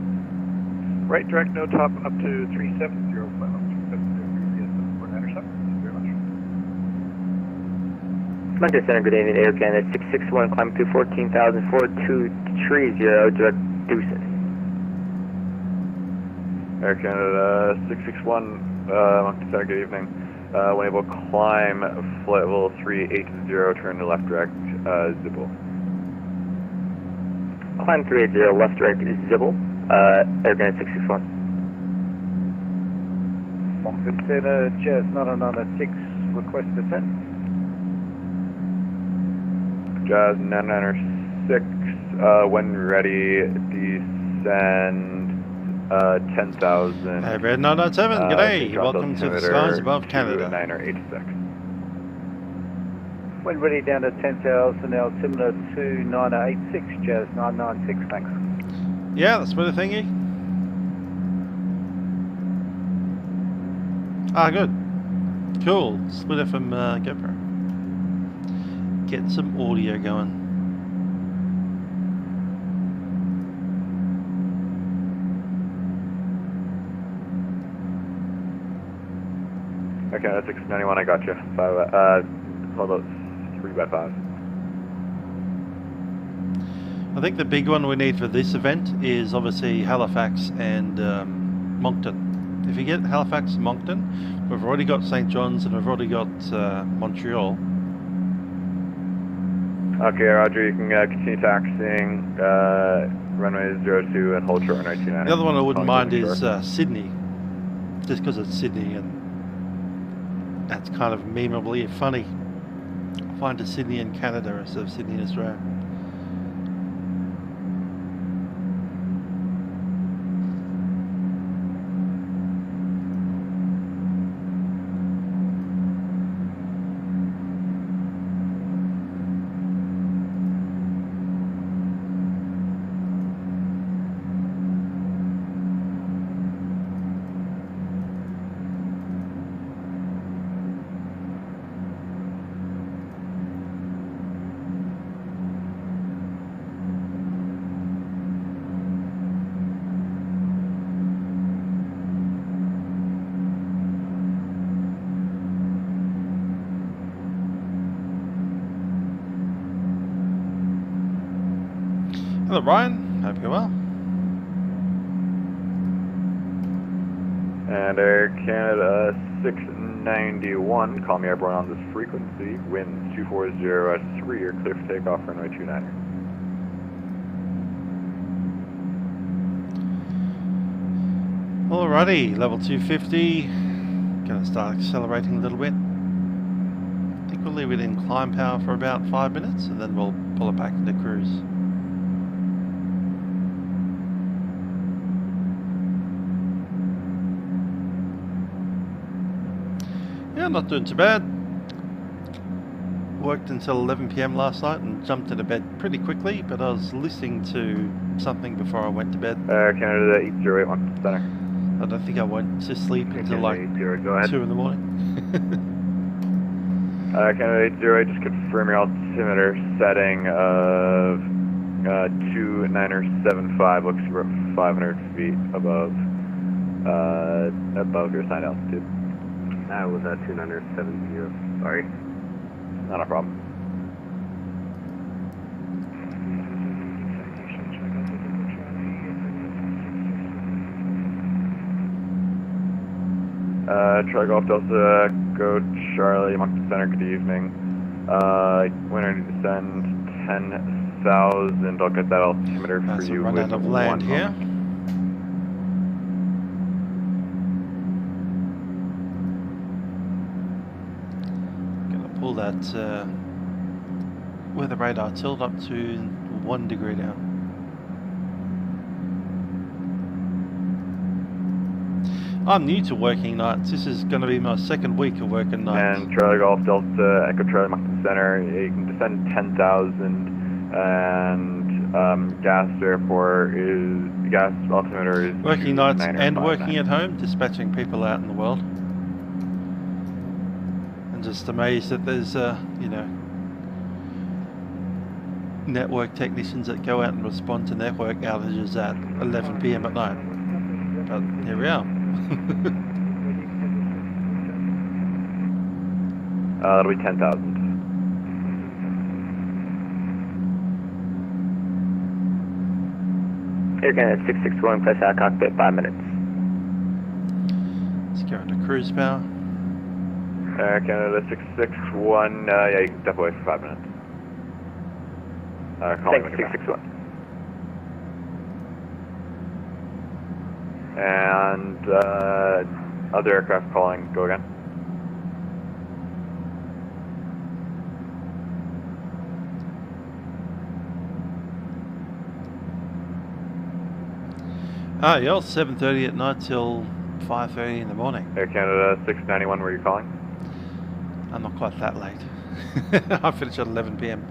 Right direct, no top up to 370, flight level 270, UBS 74907. Moncton Center, good evening, Air Canada 661, climb to 14,000, 4230, direct deuces. Air Canada 661, Moncton Center, good evening. When able to climb flight level 380, turn to left direct, Zibble. Climb 380, left direct is Zibble, Air Canada 661. Moncton Center, Jazz 996, request descent. Jazz 996, when ready, descend 10,000. Hey, Red 997, g'day. Welcome to the skies above Canada. 986. When ready, down to 10,000, altimeter 2986, Jazz 996, thanks. Yeah, that's better thingy. Ah, good. Cool. Split it from GoPro. Get some audio going. Okay, that's 691, I got you. Hold up, 3x5. I think the big one we need for this event is obviously Halifax and Moncton. If you get Halifax and Moncton, we've already got St. John's and we've already got Montreal. Okay, Roger, you can continue taxiing runway 02 and hold short runway 29. The other one I wouldn't mind is Sidney, just because it's Sidney and that's kind of memeably funny. I find a Sydney in Canada instead of Sydney in Australia. Hello Ryan, hope you're well. And Air Canada 691, call me airborne on this frequency, winds 240 at 3, you're clear for takeoff, runway 29er. Alrighty, level 250, gonna start accelerating a little bit. I think we'll leave it in climb power for about 5 minutes and then we'll pull it back into cruise. Yeah, not doing too bad. Worked until 11 PM last night and jumped into bed pretty quickly, but I was listening to something before I went to bed. Canada 808, Moncton Center. I don't think I went to sleep until like 2 in the morning. Canada 808, just confirm your altimeter setting of 2975, looks about 500 feet above your assigned altitude. That was at 2970, sorry. Not a problem. Charlie Golf Delta, go Charlie, Moncton Center, good evening. Winner to descend 10,000, I'll get that altimeter for you. Run out of land here. Gonna pull that weather radar tilt up to 1 degree now. I'm new to working nights. This is going to be my second week of working nights. And Charlie Golf Delta, Echo Charlie, Moncton Center, you can descend 10,000 and gas altimeter is working nights and working at home, dispatching people out in the world. And just amazed that there's you know, network technicians that go out and respond to network outages at 11 PM at night. But here we are. That'll be 10,000. Air Canada 661, press out cockpit, 5 minutes. Let's go into cruise power. Air Canada 661, yeah, you can step away for 5 minutes. Call me when you're back. 661. And other aircraft calling, go again. Ah, yeah, 7:30 at night till 5:30 in the morning. Air Canada 691, where are you calling? I'm not quite that late. I finish at 11 PM.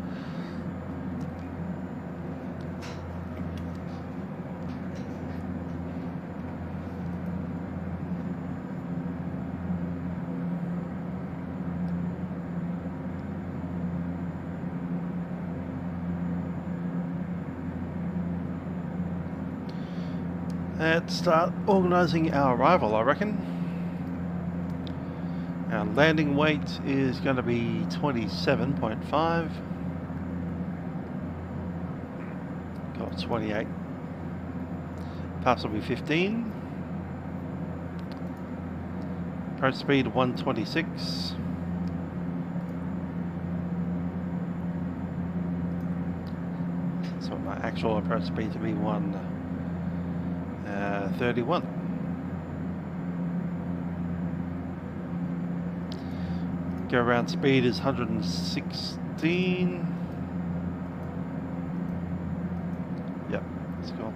Let's start organising our arrival, I reckon. Our landing weight is going to be 27.5. Got 28. Pass will be 15. Approach speed 126. So my actual approach speed to be 131. Go around speed is 116. Yep, let's go.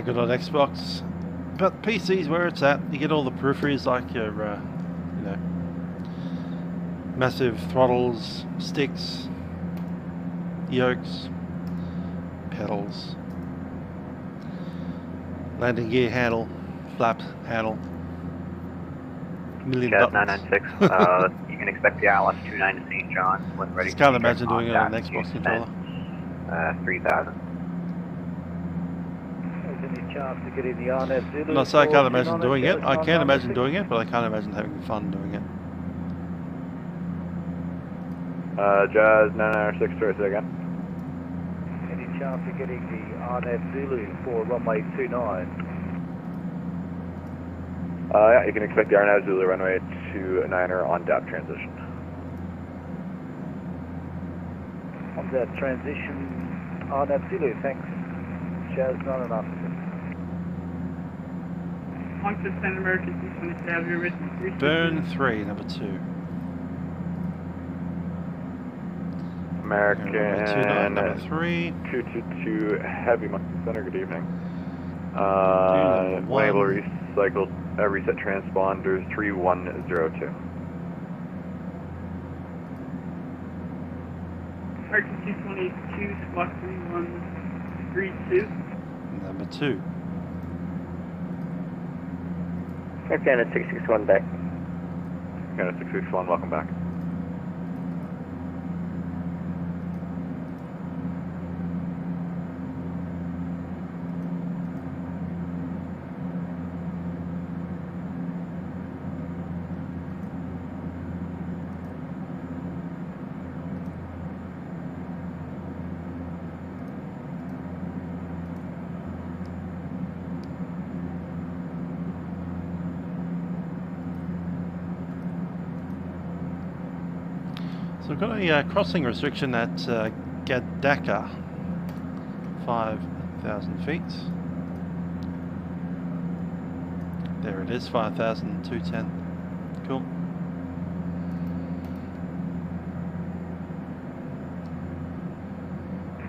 good on Xbox, but PC's where it's at. You get all the peripheries like your, you know, massive throttles, sticks, yokes, pedals, landing gear handle, flap handle, million Chaz buttons. 996, you can expect the ILS 29 to St. John's when ready. Just can't imagine doing it on an Xbox controller. 3000. Not so I can't imagine doing it. I can imagine doing it, but I can't imagine having fun doing it. Jazz 996, sorry, say again. Any chance of getting the RNAV Zulu for runway 29? Yeah, you can expect the RNAV Zulu runway 29er on DAP transition. On that transition, RNAV Zulu, thanks. Jazz 996. Moncton, San American 227, your written 3. Burn 3, number 2. American 29, number 3. 222 Heavy Moncton Center, good evening. One. Enable recycle, reset transponders 3102. American 222, squawk 3132. Number 2. Canada 661 back. Canada 661, welcome back. So we've got a crossing restriction at Gadaka, 5,000 feet. There it is, 5,210. Cool.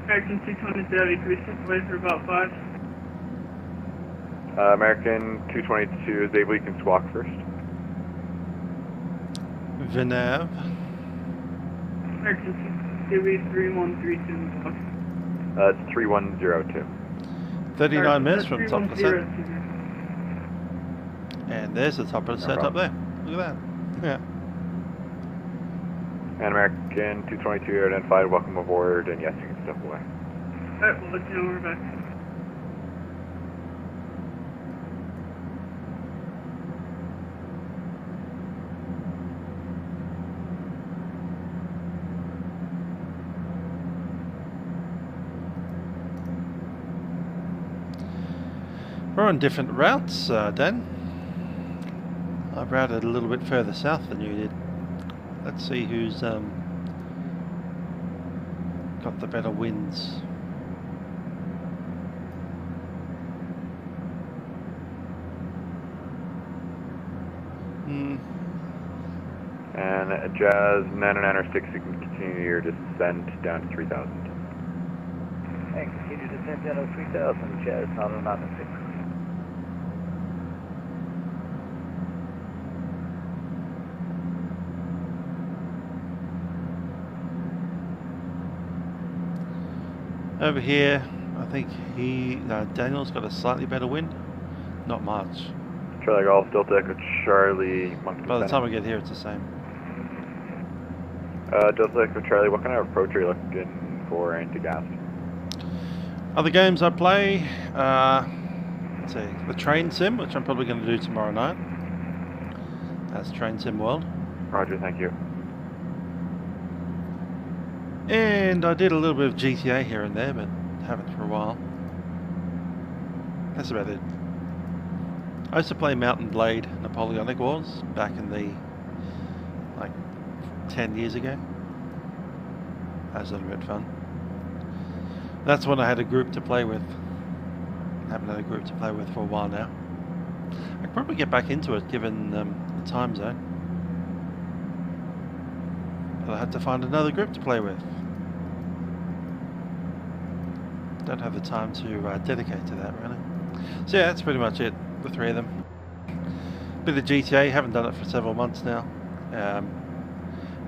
American 227, can we step away for about 5? American 222 is able, you can squawk first. Venav. American 228, 3132 block. It's 3102. 39 minutes from top of the set. 310. And there's the top of the set up there. Look at that. Yeah. And American 222 identified, welcome aboard, and yes, you can step away. Alright, we'll let you know when we're back. We're on different routes, Dan. I've routed a little bit further south than you did. Let's see who's got the better winds. And Jazz 996, you can continue your descent down to 3,000. And continue descent down to 3,000, Jazz 996. Over here, I think Daniel's got a slightly better wind. Not much. Charlie Golf, Delta Echo Charlie, Moncton. By the time we get here, it's the same. Delta Echo Charlie, what kind of approach are you looking for anti-gas? Other games I play, let's see, the Train Sim, which I'm probably going to do tomorrow night. That's Train Sim World. Roger, thank you. And I did a little bit of GTA here and there, but haven't for a while. That's about it. I used to play Mountain Blade Napoleonic Wars back in the, like, 10 years ago. That was a little bit fun. That's when I had a group to play with. Haven't had a group to play with for a while now. I could probably get back into it given the time zone. But I had to find another group to play with. Don't have the time to dedicate to that, really. So yeah, that's pretty much it, the three of them. Bit of GTA, haven't done it for several months now.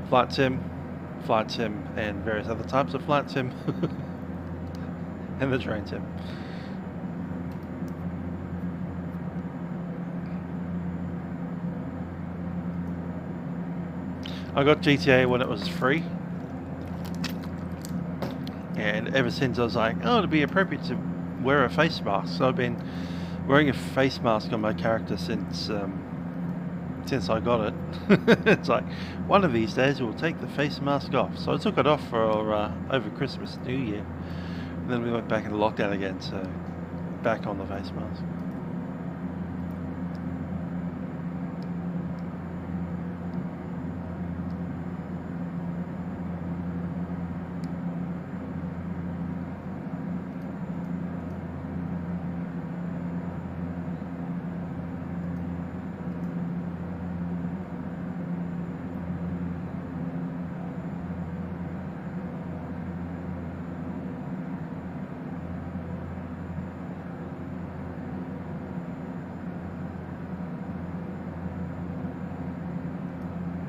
Flight sim, and various other types of flight sim, and the train sim. I got GTA when it was free, and ever since I was like, oh, it'd be appropriate to wear a face mask. So I've been wearing a face mask on my character since I got it. It's like, one of these days we'll take the face mask off. So I took it off for over Christmas, New Year, and then we went back into lockdown again, so back on the face mask.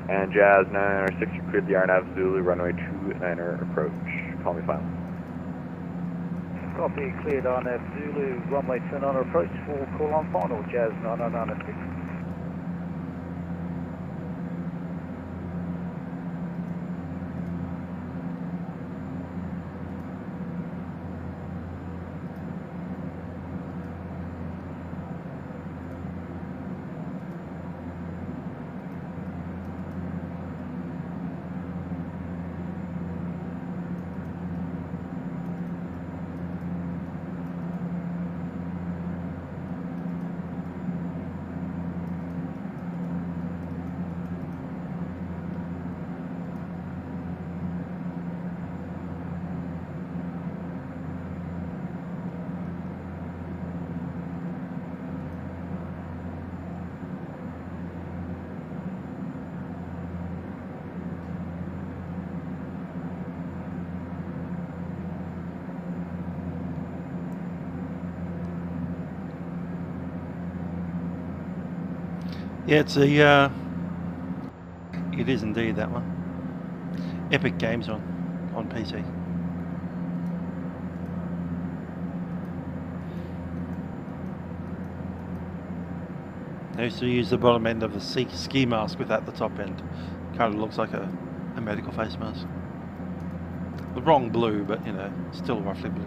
And Jazz 906, you cleared the RNAV Zulu, runway 29er approach. Call me final. Copy, cleared RNAV Zulu, runway 29er approach for call on final, Jazz 906. Yeah, it's a, it is indeed that one. Epic Games on PC. I used to use the bottom end of the ski mask without the top end. Kind of looks like a medical face mask. The wrong blue, but you know, still roughly blue.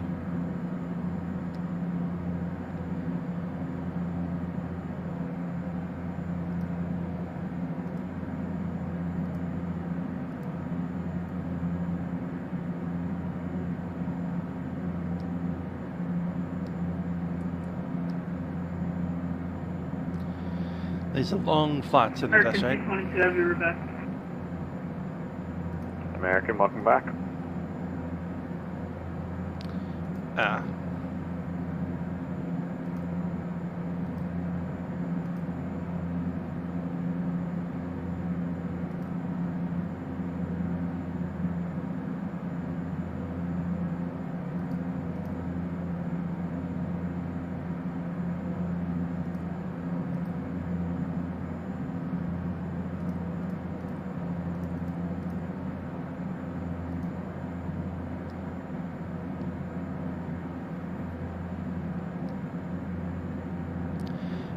These are long flights in the Dash 8. American, welcome back.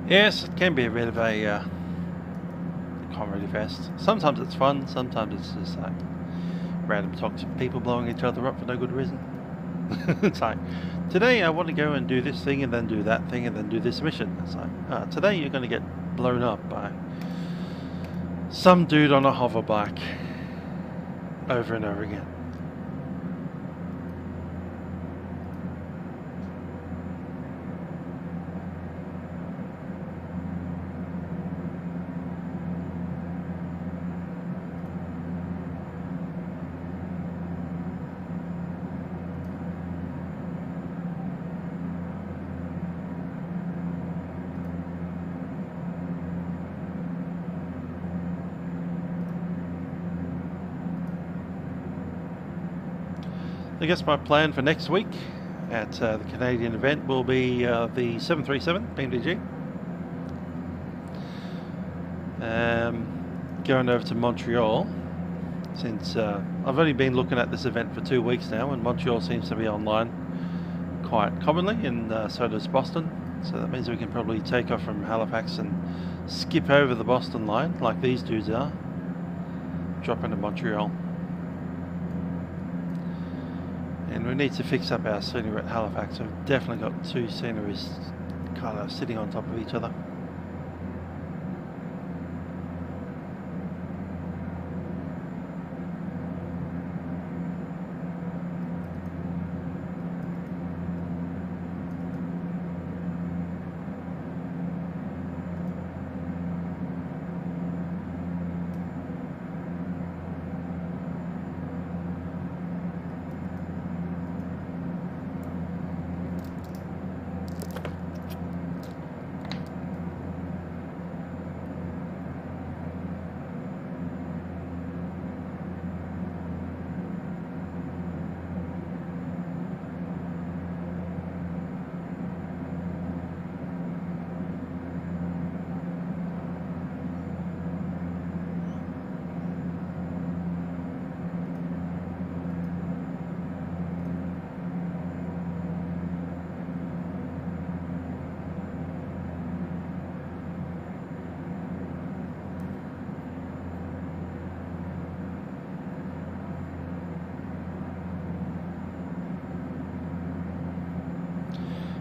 Yes, it can be a bit of a comedy fest. Sometimes it's fun, sometimes it's just like random toxic people blowing each other up for no good reason. It's like, today I want to go and do this thing and then do that thing and then do this mission. It's like, today you're going to get blown up by some dude on a hover bike over and over again. I guess my plan for next week, at the Canadian event will be the 737 BMDG. Going over to Montreal, since I've only been looking at this event for 2 weeks now, and Montreal seems to be online quite commonly, and so does Boston. So that means we can probably take off from Halifax and skip over the Boston line like these dudes are, drop into Montreal. And we need to fix up our scenery at Halifax. We've definitely got two sceneries kind of sitting on top of each other.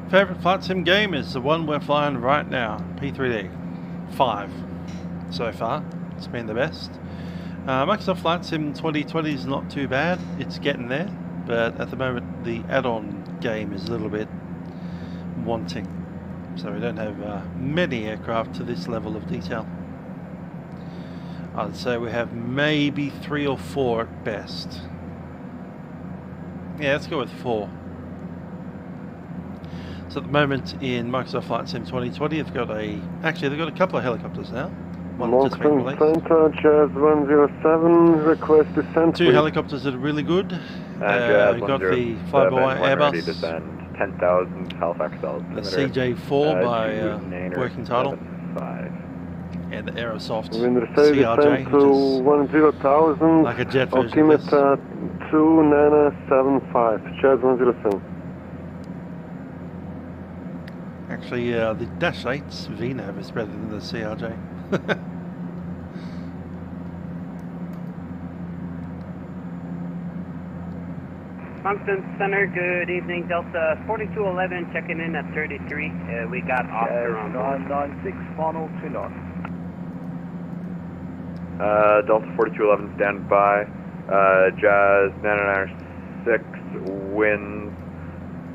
Favorite flight sim game is the one we're flying right now, P3D 5 so far. It's been the best. Microsoft Flight Sim 2020 is not too bad, it's getting there, but at the moment the add-on game is a little bit wanting, so we don't have many aircraft to this level of detail. I'd say we have maybe 3 or 4 at best. Yeah, let's go with 4. So at the moment in Microsoft Flight Sim 2020, they've got a couple of helicopters now. One just been released. Center, Jazz 107, request descent. 2 helicopters that are really good. We've got the fly-by Airbus. Descend 10,000 Halifax dollars. The CJ4 by Working Title. And the Aerosoft CRJ, which is 10,000, like a jet version of this. altimeter 2975, Jazz 107. Actually, the Dash 8's VNAV is better than the CRJ. Moncton Center, good evening. Delta 4211 checking in at 33. We got Oscar on board. 996, final 2 knots. Delta 4211 stand by. Jazz 996, winds.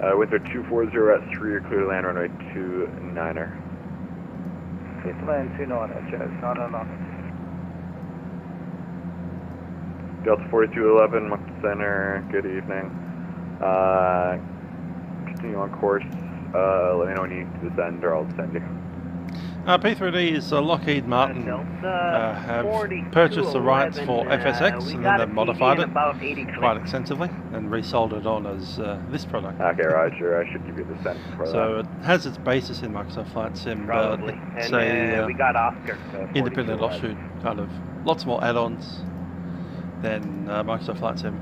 Winds are 240 at 3, or clear to land runway 29er. Clear to land 29er, Jazz, 909. Delta 4211, Moncton Center, good evening. Continue on course, let me know when you need to descend or I'll descend you. P3D is Lockheed Martin have purchased the rights for FSX, and then they've modified it quite extensively and resold it on as this product. Okay, Roger, I should give you the descent for that. So it has its basis in Microsoft Flight Sim, but it's we got Oscar. independent offshoot, kind of lots more add-ons than Microsoft Flight Sim.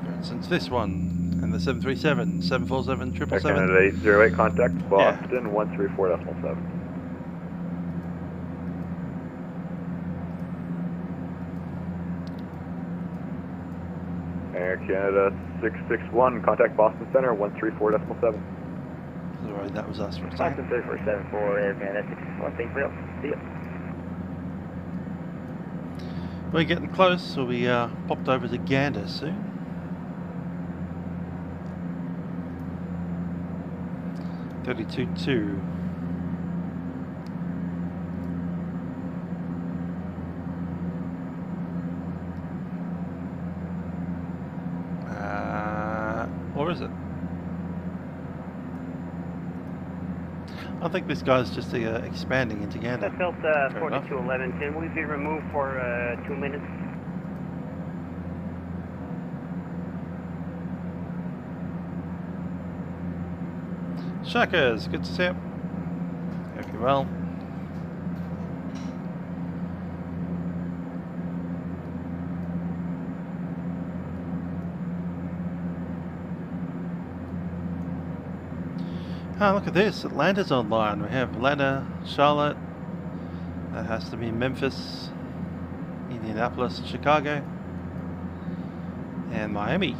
For instance, this one. And the 737, 747, 777. Canada 808 contact, Boston 134.7. Air Canada 661, contact Boston Center 134.7. Sorry, that was us for a Boston second. 3474, Air Canada 661, thanks for help. See ya. We're getting close, so we popped over to Gander soon. 32.2. Or is it? I think this guy's just expanding into Gander. That's Delta 4211. Can we be removed for 2 minutes? Shackers, good to see you. Hope you're well. Oh, look at this. Atlanta's online. We have Atlanta, Charlotte. That has to be Memphis, Indianapolis, Chicago, and Miami.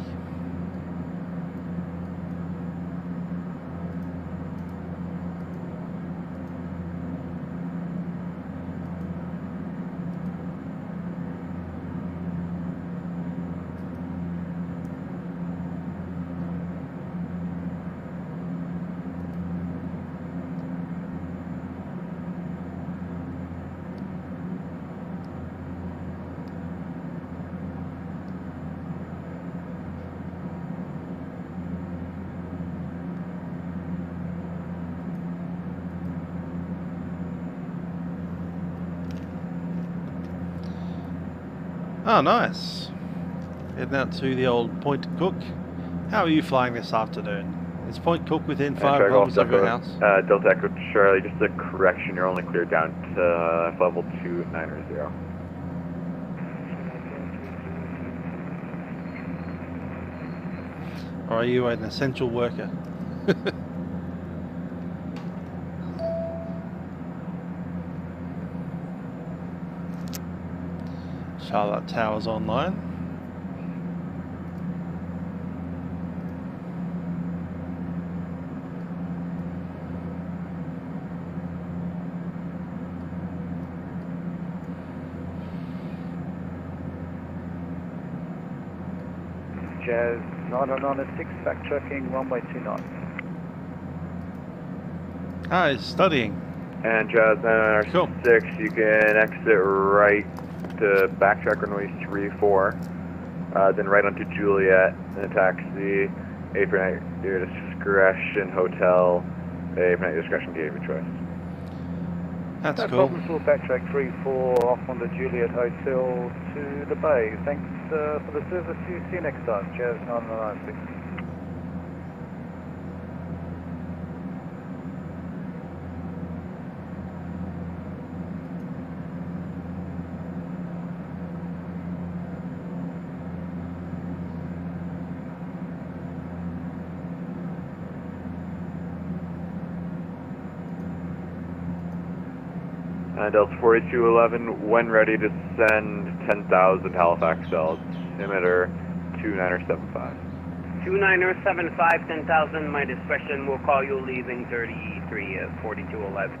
Oh, nice. Heading out to the old Point Cook. How are you flying this afternoon? Is Point Cook within 5 kilometers of your house? Delta Echo Charlie, just a correction, you're only cleared down to level 290. Or are you an essential worker? Charlotte Tower's online. Jazz 9996, backtracking runway 29. Ah, he's studying. And Jazz 996, you can exit right to backtrack runway 34, then right onto Juliet, then a taxi, A per night, your discretion hotel, A per night discretion gate of your choice. That's no cool. problems, we'll backtrack 34 off on the Juliet Hotel to the Bay. Thanks for the service, see you next time, Jazz 9996. Delta 4211, when ready to send 10,000 Halifax altimeter 2975. 2975, 10,000, my discretion will call you leaving 33, 4211.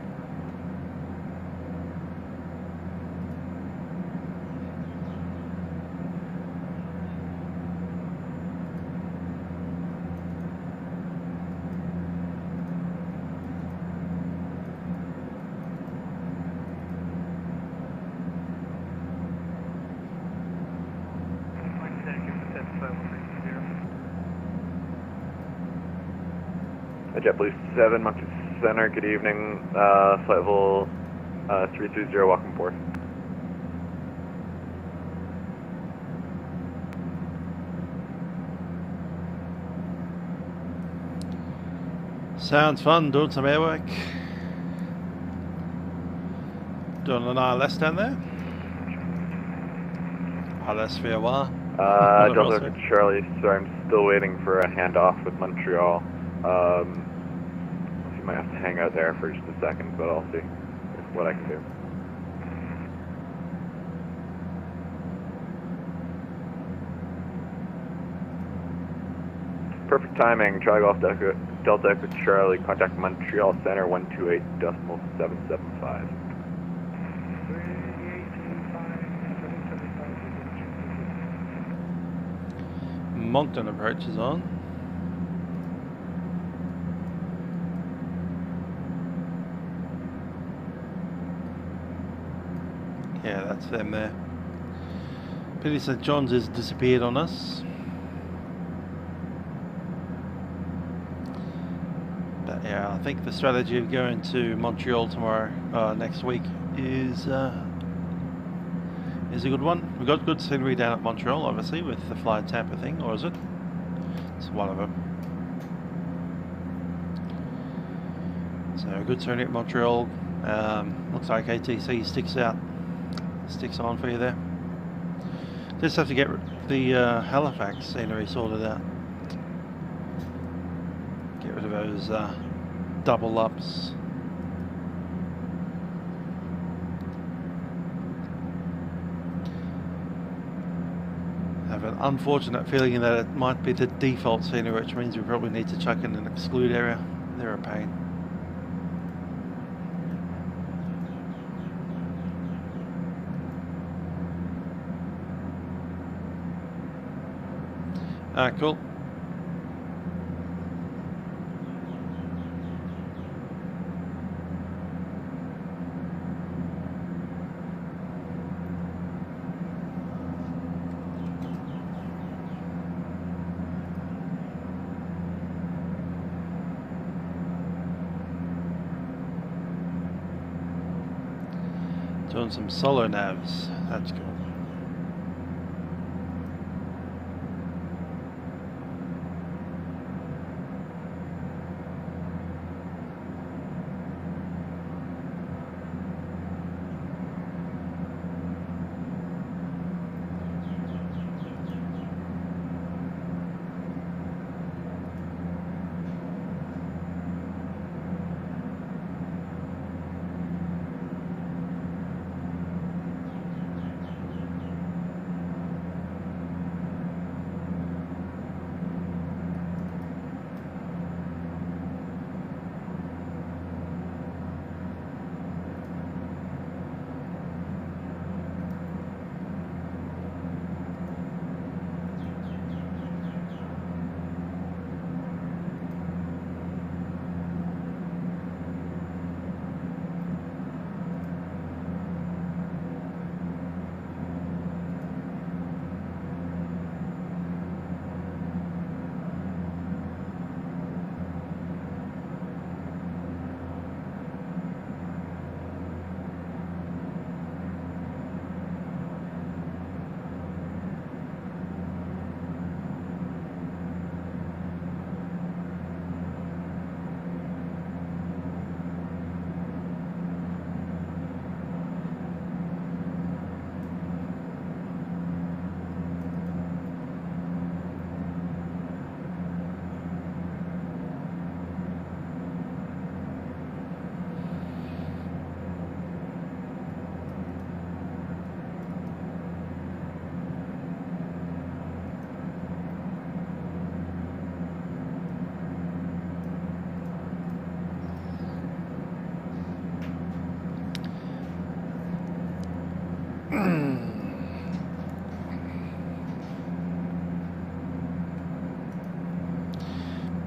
JetBlue 7, Moncton Center, good evening, flight level 330, welcome aboard. Sounds fun, doing some air work. Doing an ILS down there. ILS VOR. Delta Charlie, sorry, I'm still waiting for a handoff with Montreal. You might have to hang out there for just a second, but I'll see what I can do. Perfect timing. Charlie Golf Delta Echo Charlie, contact Montreal Center 128.775. Moncton approach is on. Yeah, that's them there. Pity St. John's has disappeared on us. But yeah, I think the strategy of going to Montreal tomorrow, next week, is a good one. We've got good scenery down at Montreal, obviously, with the FLAI Tampa thing, or is it? It's one of them. So a good turn at Montreal. Looks like ATC sticks on for you there. Just have to get the Halifax scenery sorted out. Get rid of those double ups. I have an unfortunate feeling that it might be the default scenery, which means we probably need to chuck in an exclude area. They're a pain. Cool. Doing some solar navs. That's cool.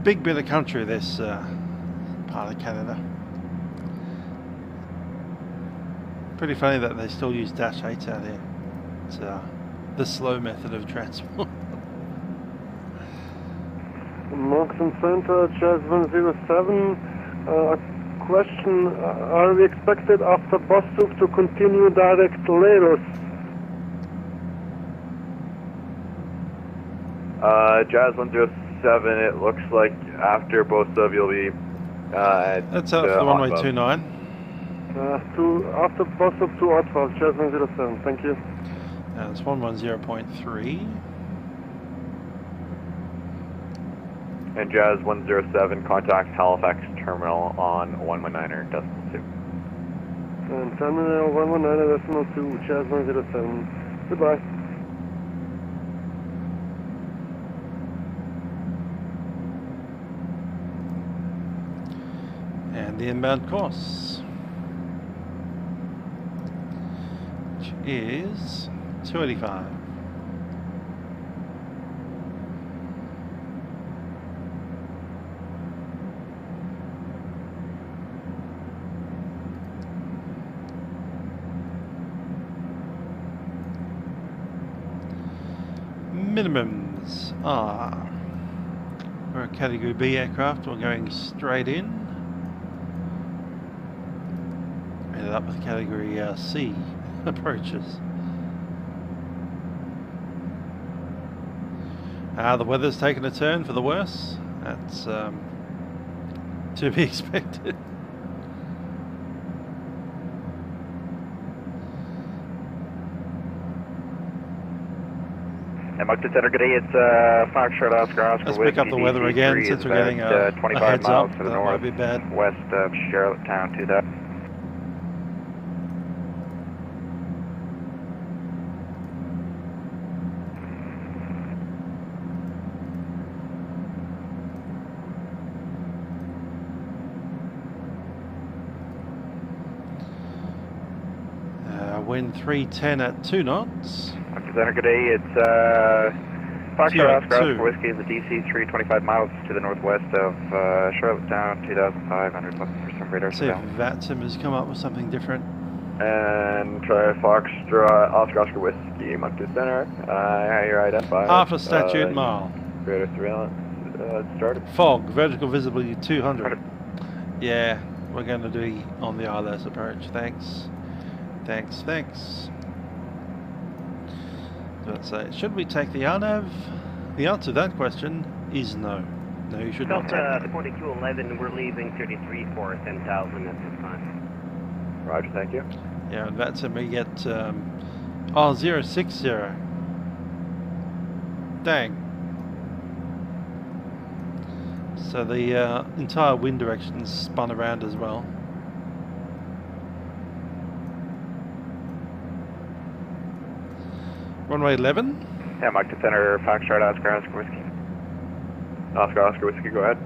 Big bit of country, this part of Canada. Pretty funny that they still use Dash 8s out here. It's the slow method of transport. Moncton Center, Jazz 107. Question, are we expected after Boston to continue direct later? Jazz 107, it looks like after both of you'll be that's out for the runway 29. After Boston to Ottawa, Jazz 107, thank you. It's 110.3. And Jazz 107, contact Halifax Terminal on 119er decimal 2. And Terminal 119er decimal 2, Jazz 107. Goodbye. And the inbound course, which is 285. Minimums are for a Category B aircraft, we're going straight in. Ended up with Category C approaches. The weather's taken a turn for the worse. That's to be expected. Moncton Center, good day. It's Foxtrot Oscar Let's pick up the weather again since we're getting a 25 heads miles up. to the That north, might be bad. west of Charlottetown to the... Wind 310 at 2 knots. Moncton Center, good day. It's Foxtrot Oscar Whiskey is the DC 325 miles to the northwest of Charlottetown, 2,500 left for some radar. See if VATSIM has come up with something different. And try Foxtrot Oscar Whiskey, Moncton Center. You're identified. Half a statute mile. Radar surveillance started. Fog, vertical visibility 200. Yeah, we're going to do on the ILS approach. Thanks. Thanks. Let's say, should we take the RNAV? The answer to that question is no. No, you should not take Delta 4211, we're leaving 33 for 10,000 at this time. Roger, thank you. Yeah, and that's when we get 060. Dang. So the entire wind direction spun around as well. Runway 11. Yeah, Moncton Center, Foxtrot Oscar Whiskey. Oscar Whiskey, go ahead.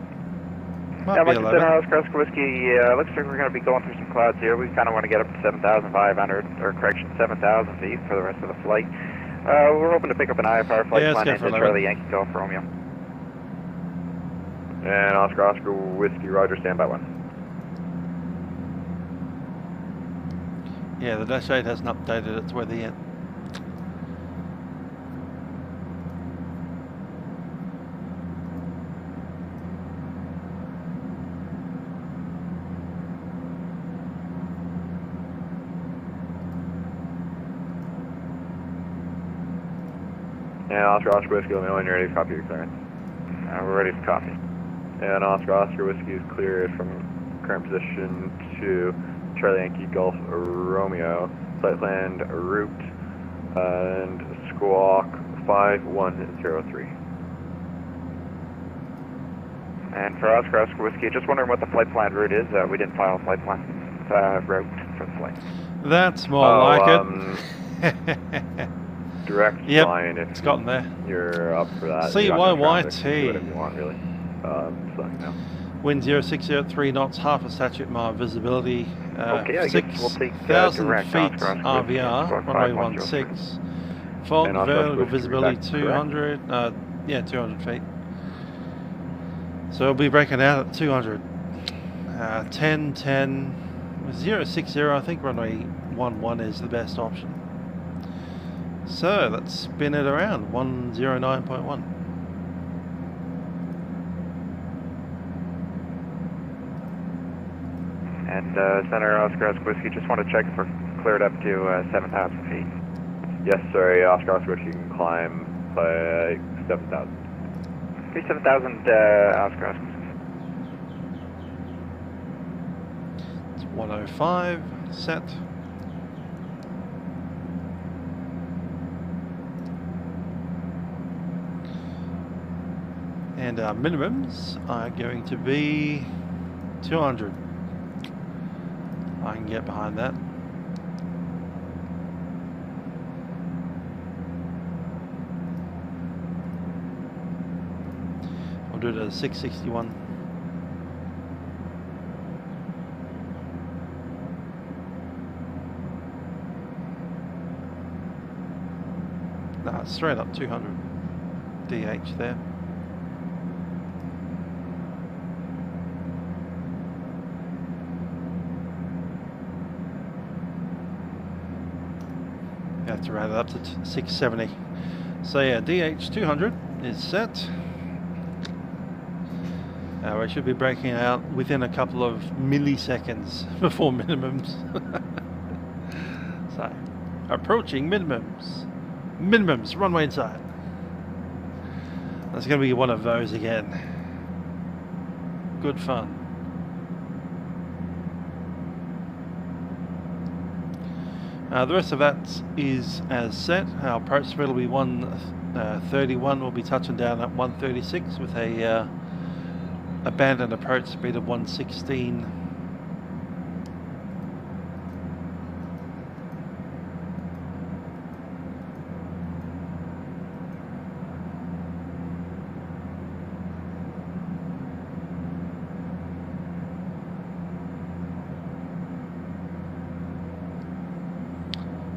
Might be Moncton 11. Center, Oscar Whiskey, looks like we're going to be going through some clouds here. We kind of want to get up to 7,500, or correction, 7,000 feet for the rest of the flight. We're hoping to pick up an IFR flight plan into Charlie Yankee Golf Romeo. And Oscar Whiskey, Roger, standby 1. Yeah, the Dash 8 hasn't updated its weather yet. And Oscar Whiskey, let me know when you're ready to copy your clearance. We're ready to copy. And Oscar Whiskey is cleared from current position to Charlie Yankee Golf Romeo, flight land route, and squawk 5103. And for Oscar Whiskey, just wondering what the flight plan route is. We didn't file a flight plan route for the flight. That's more like it. Direct yep, line if it's gotten there. You're up for that. CYYT. Do whatever you want, really. Just let me know. Wind 060 at 3 knots, half a statute mile visibility. Okay, I guess we'll take 6,000 direct feet Oscar RVR, runway 16. Fog, vertical visibility 200. Yeah, 200 feet. So we'll be breaking out at 200. 10, 10, 060, I think runway 11 is the best option. So let's spin it around, 109.1. And Center Oscar Whiskey, just want to check if we're cleared up to 7,000 feet. Yes, sorry, Oscar Whiskey, you can climb by 7,000. 7,000 Oscar Whiskey. It's 105, set. And our minimums are going to be 200. I can get behind that. I'll do it at 661. Nah, straight up 200 DH there. Have to round it up to 670. So yeah, DH200 is set. We should be breaking out within a couple of milliseconds before minimums. So, approaching minimums. Minimums, runway inside. That's going to be one of those again. Good fun. The rest of that is as set. Our approach speed will be 31 will be touching down at 136 with a abandoned approach speed of 116.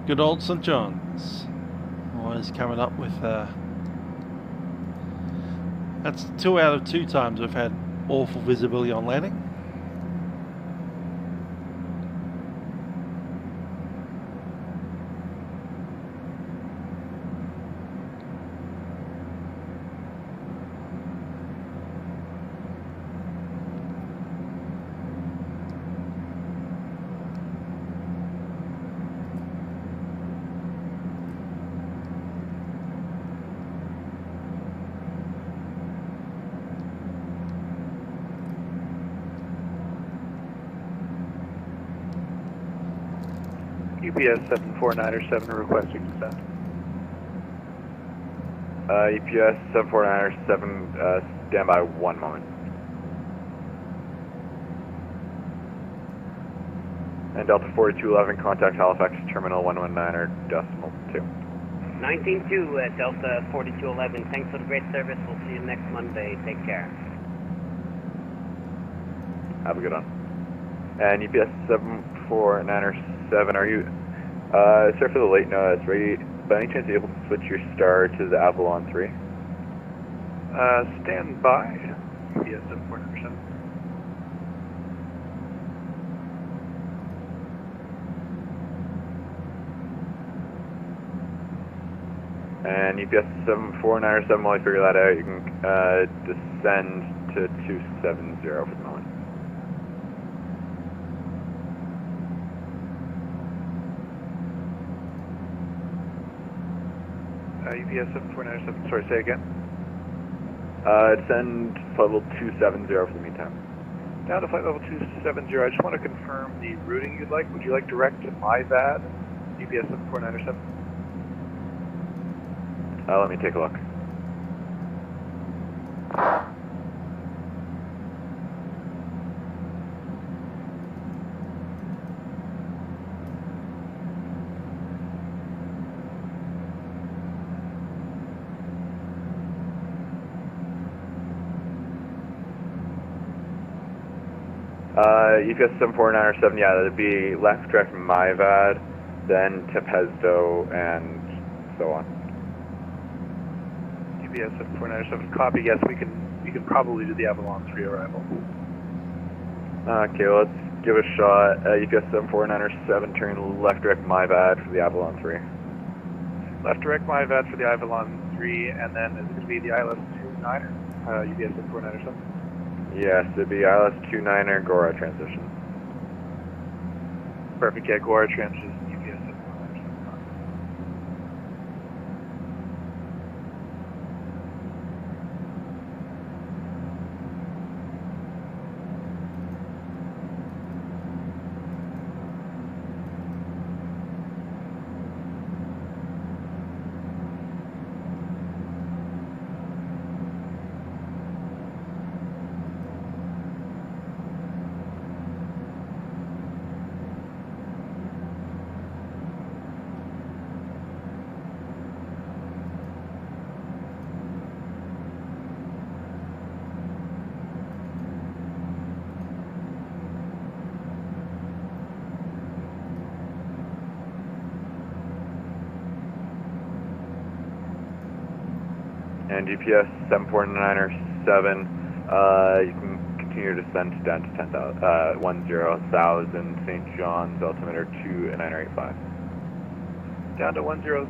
Good old St. John's, always coming up with that's 2 out of 2 times we've had awful visibility on landing. UPS 749er7 requesting descent. UPS 749er7, stand by 1 moment. And Delta 4211, contact Halifax Terminal 119.2. 19-2, Delta 4211. Thanks for the great service. We'll see you next Monday. Take care. Have a good one. And UPS 749er7, are you, sorry for the late notice, ready, by any chance able to switch your star to the Avalon 3? Stand by. UPS 749er7. And UPS 749er7, while you figure that out, you can descend to 270 for the moment. UPS 749er7, sorry, say again. Descend flight level 270 for the meantime. Down to flight level 270, I just want to confirm the routing you'd like. Would you like direct to MyVAD, UPS 749er7? Let me take a look. UPS 749er7, yeah, that'd be left direct MyVAD, then to Pesdo, and so on. UPS 749er7, copy, yes, we can probably do the Avalon 3 arrival. Okay, let's give it a shot. UPS 749er7, turn left direct MyVAD for the Avalon 3. Left direct MyVAD for the Avalon 3, and then it's going to be the ILS-29er, UPS 749er7. Yes, it'd be ILS-29er Gora transition. Perfect, yeah, Gora transition, UPS 749er7. And UPS 749er7, you can continue to descend down to 10,000, 10,000 St. John's, altimeter 2985. Down to 10,000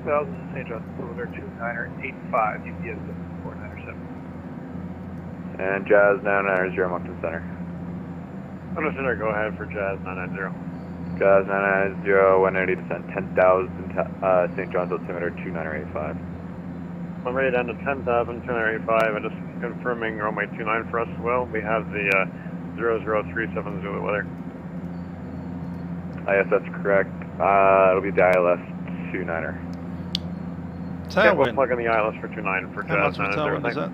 St. John's, altimeter 2985, UPS 749er7. And Jazz 990 Moncton Center. Moncton Center, go ahead for Jazz 990. Jazz 990, 180 descend, 10,000 St. John's, altimeter 2985. I'm ready down to 10,285. I'm just confirming runway 29 for us as well. We have the 0037 Zulu weather. Yes, that's correct. It'll be the ILS-29er. Yeah, we'll Tailwind. plug in the ILS for 29 for How much of a Jazz tailwind is Manager.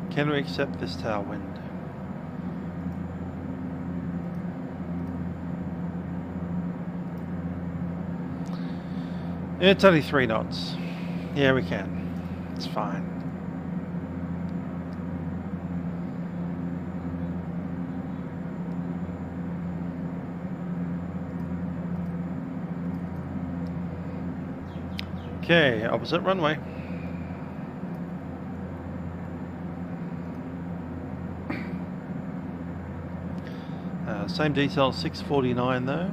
that? Can we accept this tailwind? It's only 3 knots. Yeah, we can. It's fine. Okay, opposite runway. Same details, 649 though.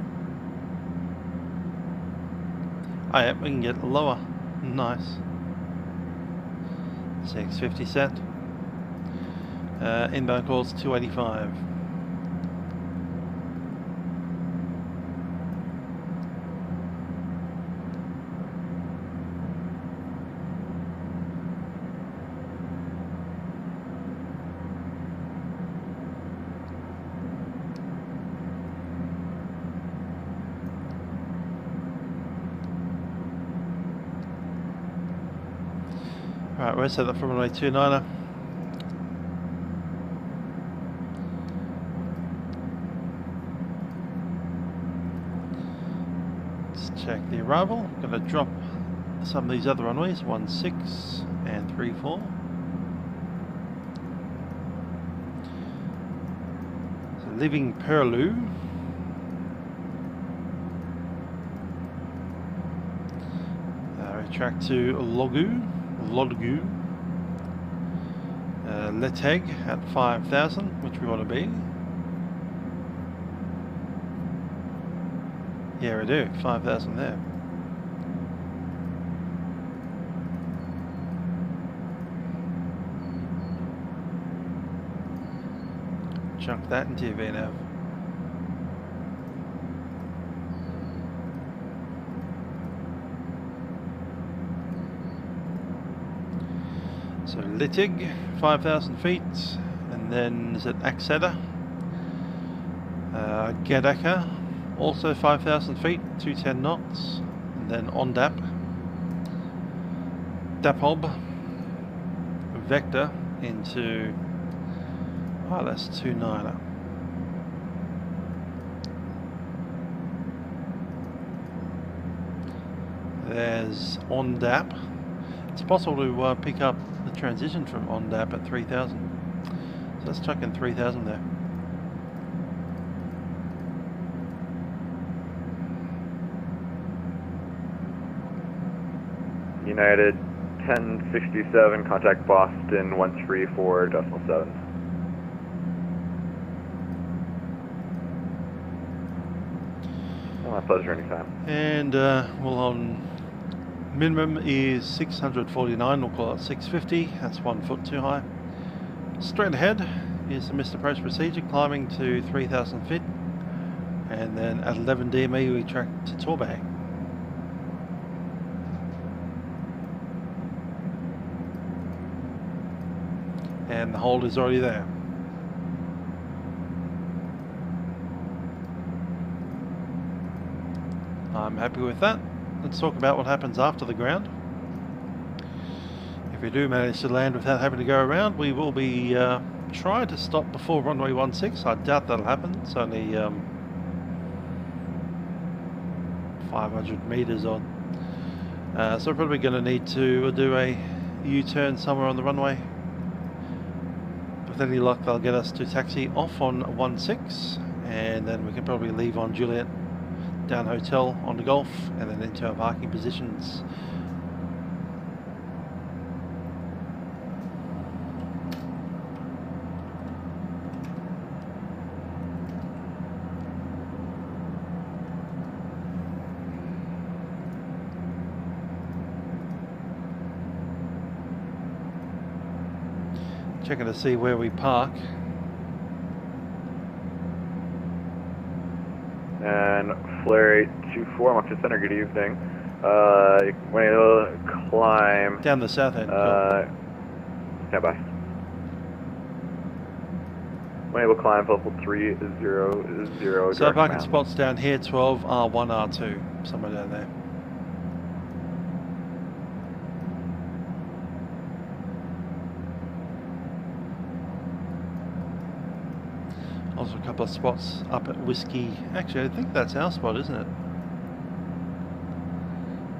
Oh yeah, we can get lower. Nice. 650 set. Inbound calls 285. Right, we're set up for runway 29er. Let's check the arrival. I'm going to drop some of these other runways, 16 and 34. So leaving Perlu. Track to Lodgu, Leteg at 5,000, which we want to be. Yeah, we do, 5,000 there. Chunk that into your VNAV. So Litig, 5,000 feet, and then is it Axeda? Gadaka, also 5,000 feet, 210 knots, and then Ondap, Dapob, Vector into, oh that's 29er. There's Ondap. It's possible to pick up the transition from Ondap at 3,000. So let's chuck in 3,000 there. United 1067, contact Boston 134.7. My pleasure anytime. And we'll on minimum is 649, we'll call it 650, that's 1 foot too high. Straight ahead is the missed approach procedure, climbing to 3,000 feet, and then at 11 DME we track to Torbay. And the hold is already there. I'm happy with that. Let's talk about what happens after the ground. If we do manage to land without having to go around, we will be trying to stop before runway 16. I doubt that'll happen. It's only 500 meters on. So we're probably going to need to do a U-turn somewhere on the runway. With any luck, they'll get us to taxi off on 16, and then we can probably leave on Juliet, down hotel on the Gulf, and then into our parking positions. Checking to see where we park. And FLAI 824, Moncton Center, good evening. When you climb... Down the south end. Stand by. Enable climb level 300. So parking spots down here, 12, R1, R2, somewhere down there. Also a couple of spots up at Whiskey. Actually, I think that's our spot, isn't it?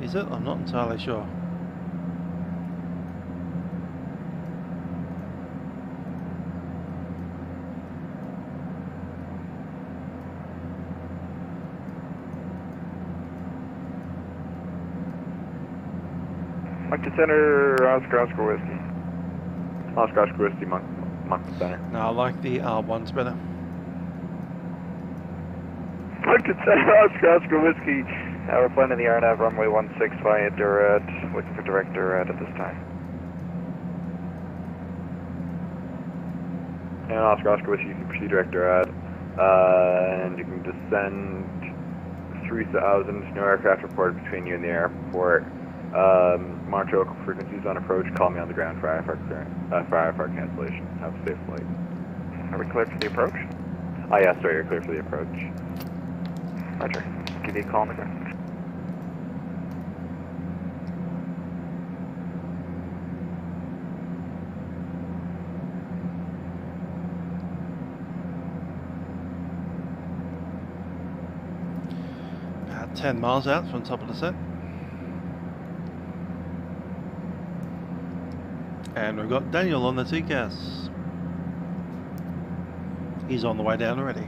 Is it? I'm not entirely sure. Moncton Center, Oscar Whiskey. Oscar Whiskey, Moncton Center. No, I like the R1s better. Moncton Center, Oscar Whiskey. We're flying the RNAV runway 16 via Durant, looking for direct Durant at this time. And Oscar Whiskey, you can proceed direct Durant, and you can descend 3,000, no aircraft reported between you and the airport. Monitor local frequencies on approach, call me on the ground for Firefox cancellation. Have a safe flight. Are we clear for the approach? Oh yeah, sorry, you're clear for the approach. Roger. Give you a call on the ground. About 10 miles out from top of the set. And we've got Daniel on the TCAS. He's on the way down already.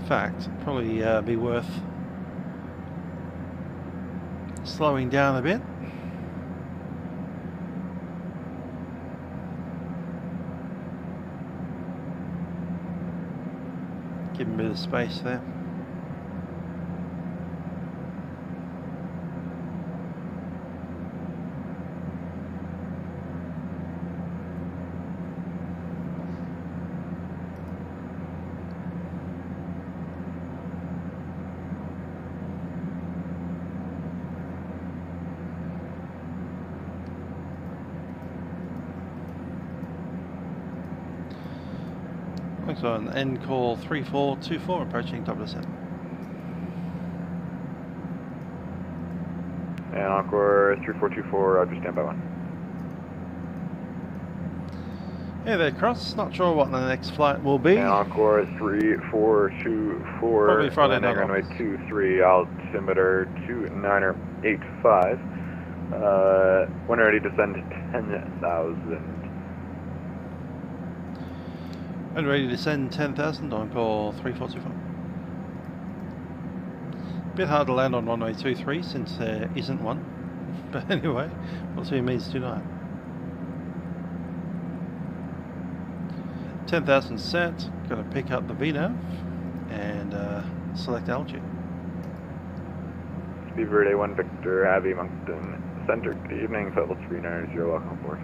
In fact, probably be worth slowing down a bit. Give him a bit of space there. Looks like an Encore 3424 approaching top of the set. And Encore 3424, Roger, stand by 1. Hey there, Cross. Not sure what the next flight will be. And Encore 3424, probably Friday night. Runway 23, altimeter 2985. When ready to descend 10,000. And ready to send 10,000 on call 3424. Bit hard to land on runway 23 since there isn't one. But anyway, we'll see what it means tonight. 10,000 set, going to pick up the VNAV and select altitude. Livery 1 Victor, Abbey, Moncton Center. Good evening, level 390, welcome aboard.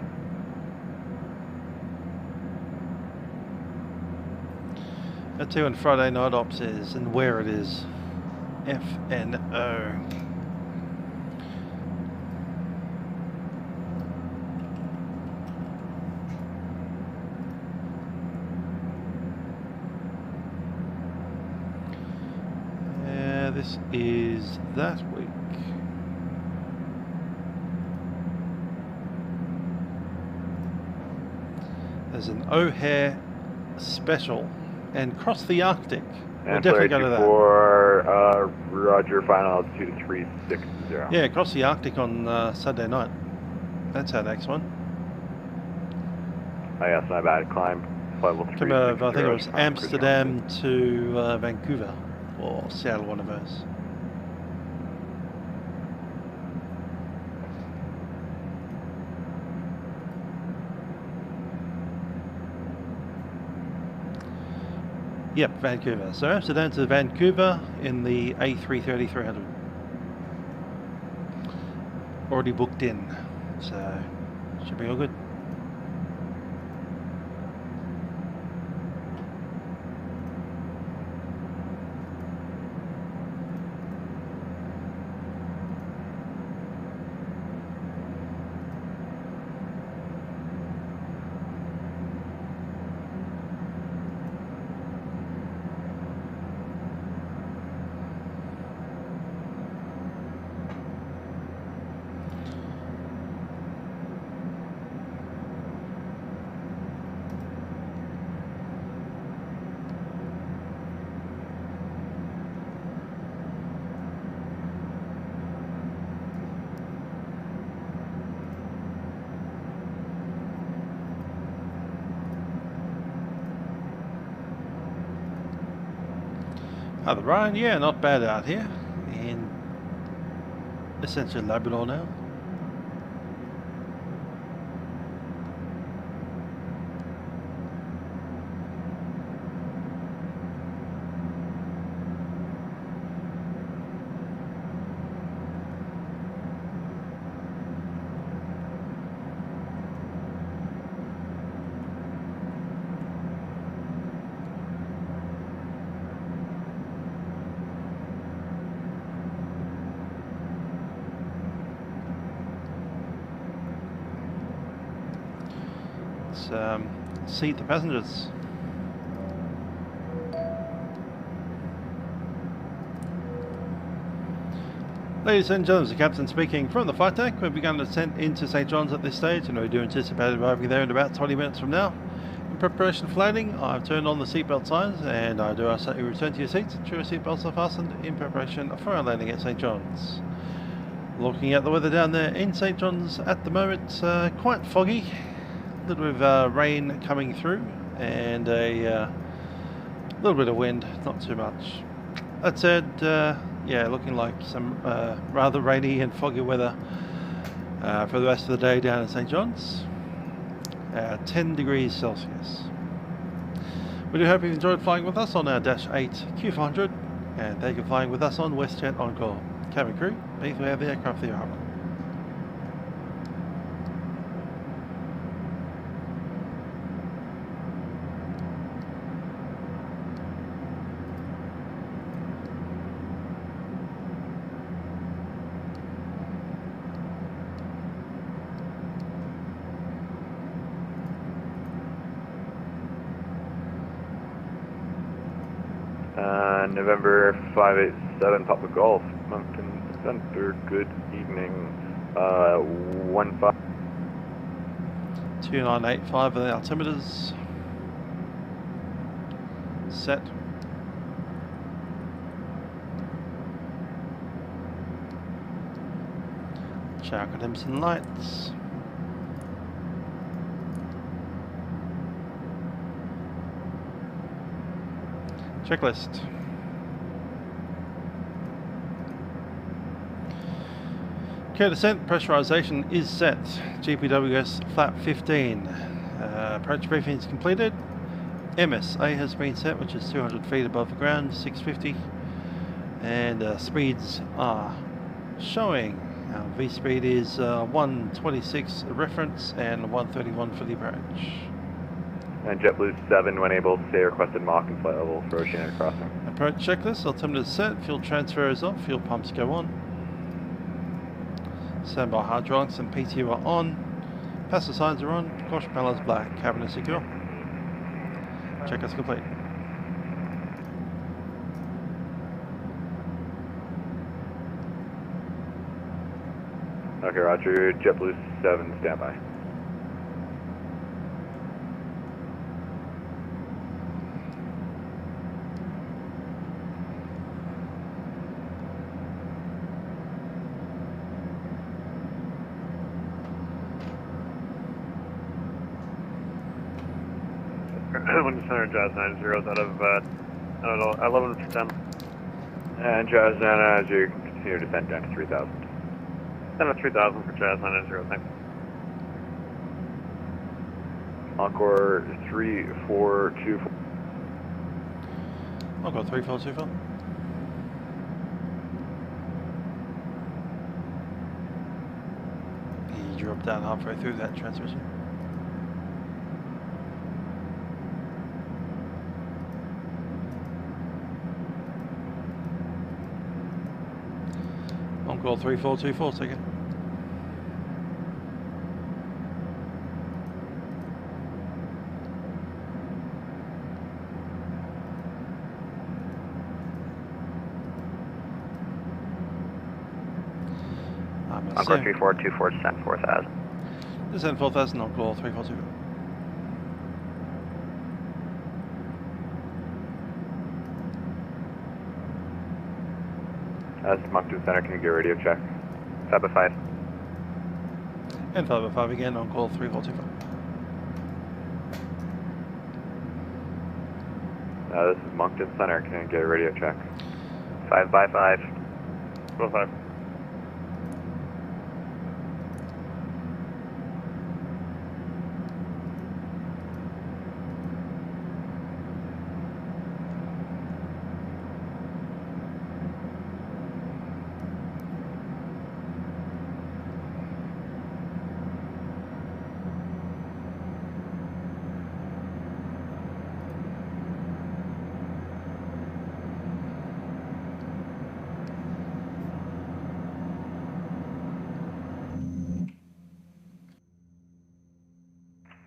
Let's see when Friday night ops is and where it is. FNO. This is that week. There's an O'Hare special. And cross the Arctic. We'll definitely go to that. For Roger, final altitude 360. Yeah, cross the Arctic on Saturday night. That's our next one. Oh yes, my bad. Climb level 360. I think it was Amsterdam to Vancouver or Seattle, one of those. Yep, Vancouver. So Amsterdam to Vancouver in the A330-300. Already booked in, so should be all good. Hi, Ryan. Yeah, not bad out here in essentially Labrador now. Seat the passengers. Ladies and gentlemen, the captain speaking from the flight deck. We've begun to descent into St. John's at this stage, and we do anticipate arriving there in about 20 minutes from now. In preparation for landing, I've turned on the seatbelt signs, and I do ask that you return to your seats, ensure your seatbelts are fastened in preparation for our landing at St. John's. Looking at the weather down there in St. John's at the moment, quite foggy. A little bit of rain coming through and a little bit of wind, not too much. That said, yeah, looking like some rather rainy and foggy weather for the rest of the day down in St. John's. 10 degrees Celsius. We do hope you enjoyed flying with us on our DH8D Q400, and thank you for flying with us on Westjet Encore. Cabin crew, please we have the aircraft there. November 587 Papa Golf, Moncton Center, good evening. 2985 of the altimeters. Set. Check on some lights. Checklist. Okay, descent pressurization is set. GPWS flap 15. Approach briefing is completed. MSA has been set, which is 200 feet above the ground, 650. And speeds are showing. V speed is 126 reference and 131 for the approach. And JetBlue 7, when able, stay requested Moncton flight level for oceanic crossing. Approach checklist, altimeter is set, fuel transfer is off, fuel pumps go on. Standby hydraulics and PTO are on. Passenger signs are on, caution panel is black, cabin is secure. Checklist complete. Okay, roger, JetBlue 7, standby. Window Center Jazz 90 out of, I don't know, 11 for 10. And Jazz 90, you continue descent down to 3,000. Down to 3,000 for Jazz 90, thanks. Encore 3424. Encore 3424. He dropped down halfway through that transmission. Encore 3424, second. Encore 3424, descent 4000. Descent 4000, Encore 3424. Moncton Center, can you get radio check? 505. And 505 again on call 3425. This is Moncton Center. Can I get a radio check? 5 by 5. 5.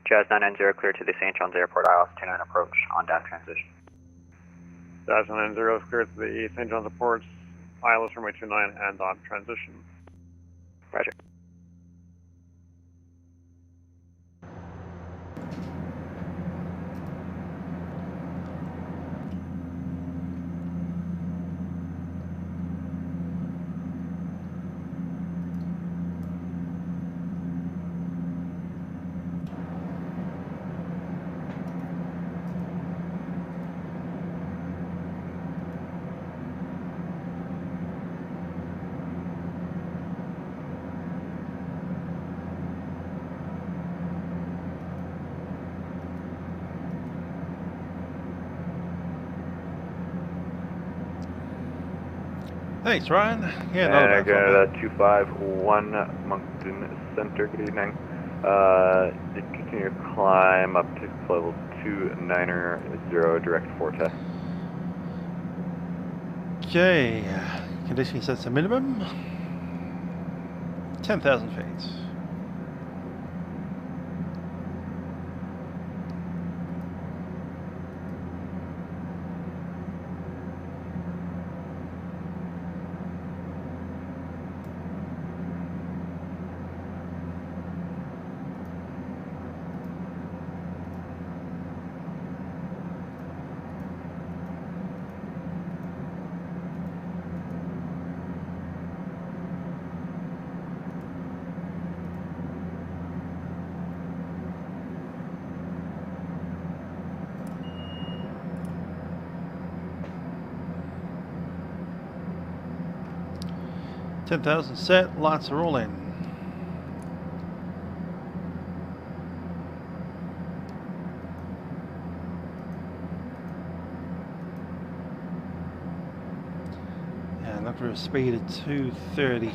Jazz 990 clear to the St. John's Airport, ILS 29 approach on down transition. Jazz 990 is clear to the St. John's Airport, ILS runway 29 and on transition. Roger. Thanks, Ryan. Yeah, and I got 251 Moncton Center. Good evening. Continue to climb up to level 290 direct Forte. Okay, conditioning sets a minimum 10,000 feet. $10,000 set, lights are all in. And up to a speed of 230.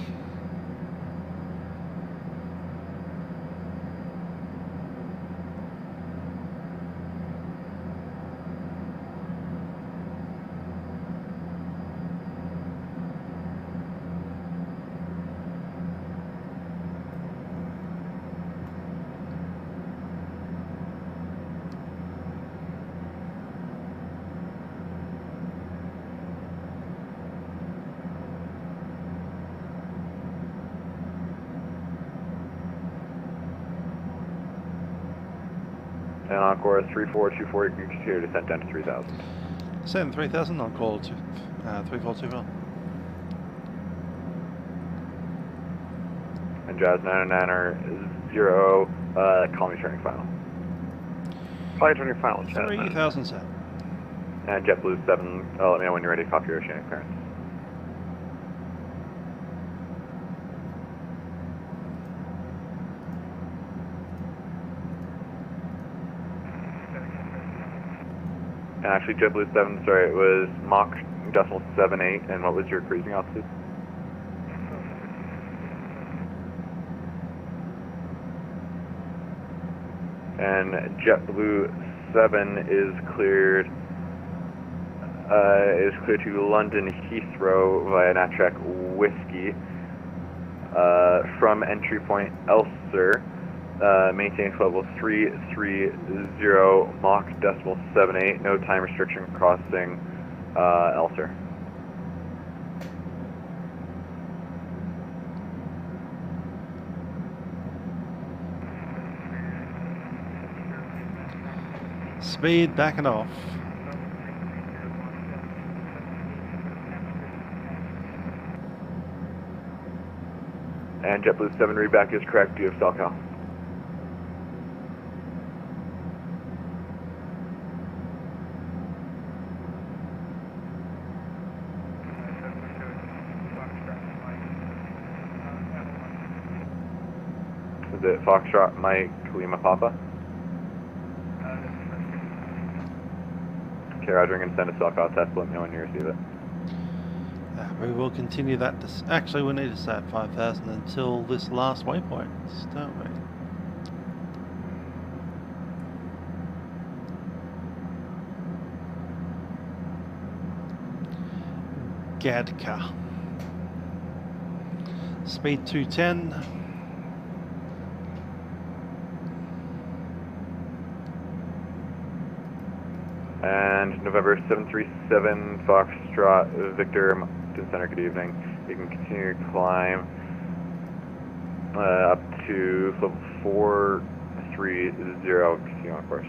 And Encore 3424, you can continue to descent down to 3,000. Send 3,000 on call to 3421. And Jazz 990, call me turning final. Flight turning final, Jazz. 3,000 set. And JetBlue 7, let me know when you're ready to copy your oceanic clearance. And actually, JetBlue 7, sorry, it was Mach 0.78, and what was your cruising altitude? And JetBlue 7 is cleared to London Heathrow via Nattrack Whiskey from entry point Elster. Maintain level 330 Mach 0.78, no time restriction crossing Elster. Speed backing off. And JetBlue 7 readback is correct. Do you have STLCAL? Is it Foxtrot Mike Lima Papa? Okay, Roger, I'm going to send a self-out test. Let me know when you receive it. We will continue that. Actually, we need to stay at 5,000 until this last waypoint, don't we? Gadka. Speed 210. And November 737 Foxtrot Victor Moncton Center, good evening. You can continue to climb up to level 430, continue on course.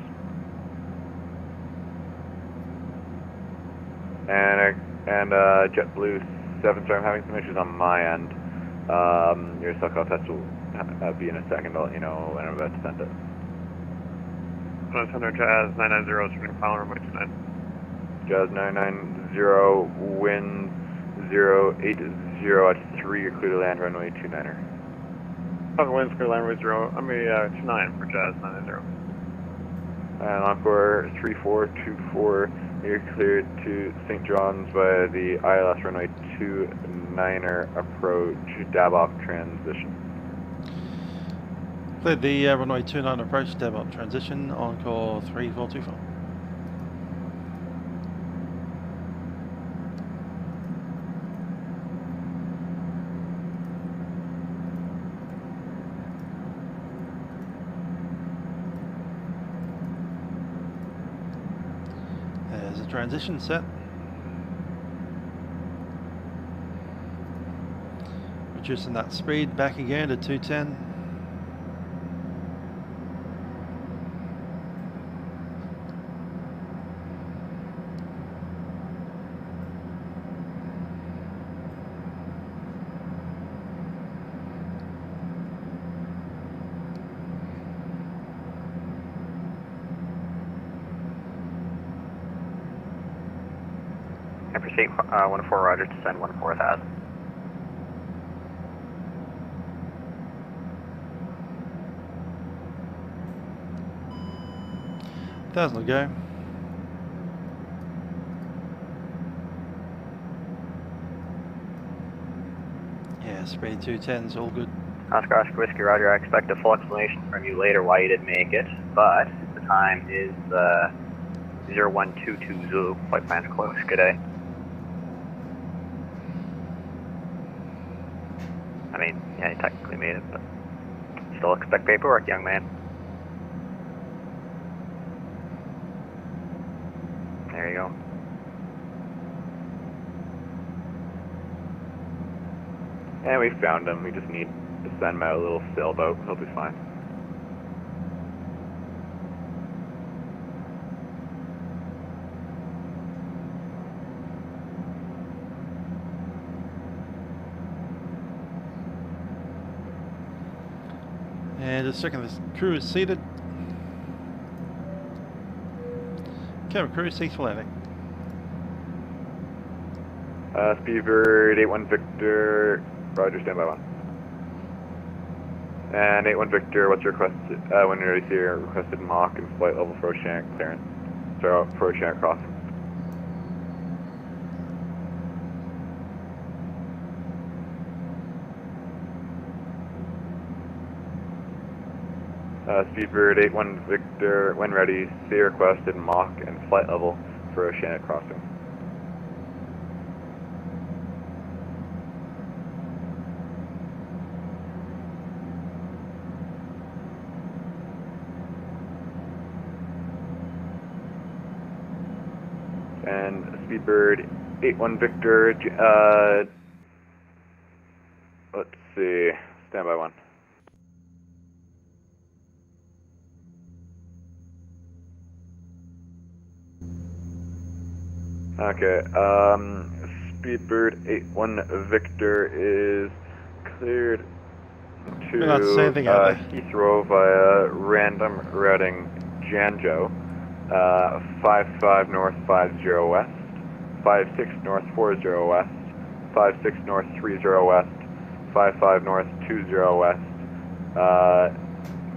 And JetBlue 7, sorry, I'm having some issues on my end. Your self-out test will be in a second. I'll let you know when I'm about to send it. Center Jazz 990, turning final runway 29. Jazz 990, wind 080 at 3, you're clear to land runway 29er. Winds clear land runway 29 for Jazz 990. And Encore 3424, you're cleared to St. John's by the ILS runway 29er approach, DAB-OP transition. Cleared the runway 29 approach, DAB-OP transition, Encore 3424. There's a transition set. Reducing that speed back again to 210. I proceed 14 Roger to send 14,000. Thousand to go. Yeah, speed 210's all good. Oscar Whiskey Roger, I expect a full explanation from you later why you didn't make it, but the time is 0122 Zulu, flight plan to close. Good day. I mean, yeah, you technically made it, but still expect paperwork, young man. There you go. And we found him. We just need to send him out a little sailboat. He'll be fine. And just checking this crew is seated. Camera crew, cease for landing. Speedbird 81 Victor, Roger, stand by 1. And 81 Victor, what's your request, when you're ready here, requested Mach and flight level for oceanic clearance. So, for oceanic crossing. Speedbird 81 Victor, when ready, see requested Mach and flight level for oceanic crossing. And Speedbird 81 Victor, let's see, standby 1. Okay, Speedbird 81 Victor is cleared to Heathrow via random routing Janjo, 55 north 50 west, 56 north 40 west, 56 north 30 west, 55 north 20 west,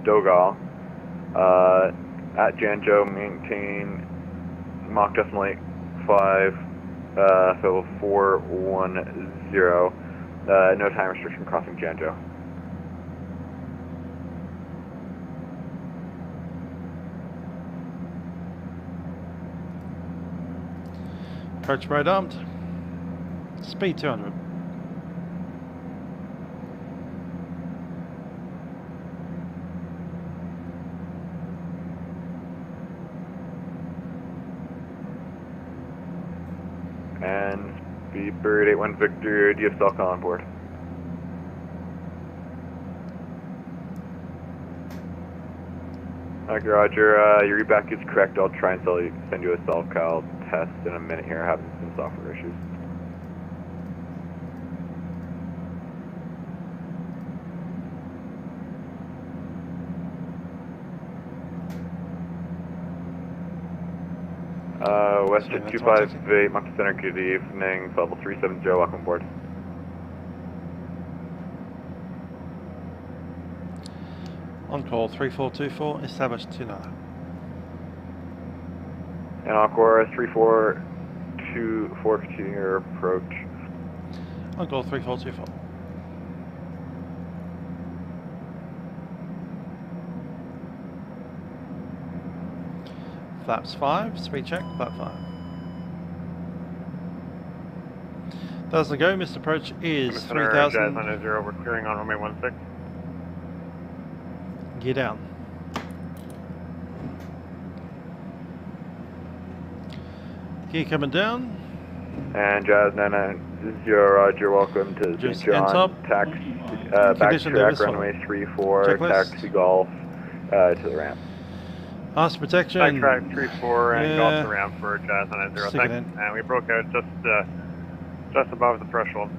Dogal. At Janjo, maintain Mach decimal 5, so 410. No time restriction crossing Janjo. Approach right armed. Speed 200. And Speedbird 81 Victor, do you have Falcon on board? Okay, Roger, your reback is correct. I'll try and send you a self-cal test in a minute here, having some software issues. Westjet 258, Moncton Center, good evening. Level 370, welcome aboard. Encore 3424, established 29. And Encore 3424, continue your approach. Encore 3424. Flaps 5, speed check, flap 5. Doesn't go, missed approach is 3000. We're clearing on runway 16. Gear down. Gear coming down. And Jazz 990, Roger, welcome to St. John. Taxi, backtrack, runway 34, taxi golf to the ramp. Master protection. Backtrack 34 and golf to the ramp for Jazz 990, thanks. And we broke out just above the threshold.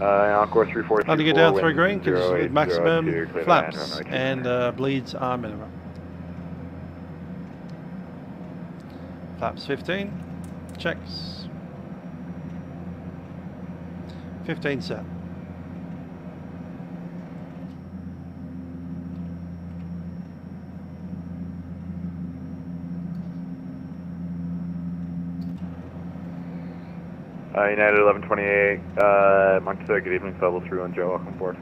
Encore 3424. Time to get down through green because with maximum flaps and bleeds are minimum. Flaps 15, checks. 15 set. United 1128, Moncton, good evening, level 3 on Joe, welcome aboard.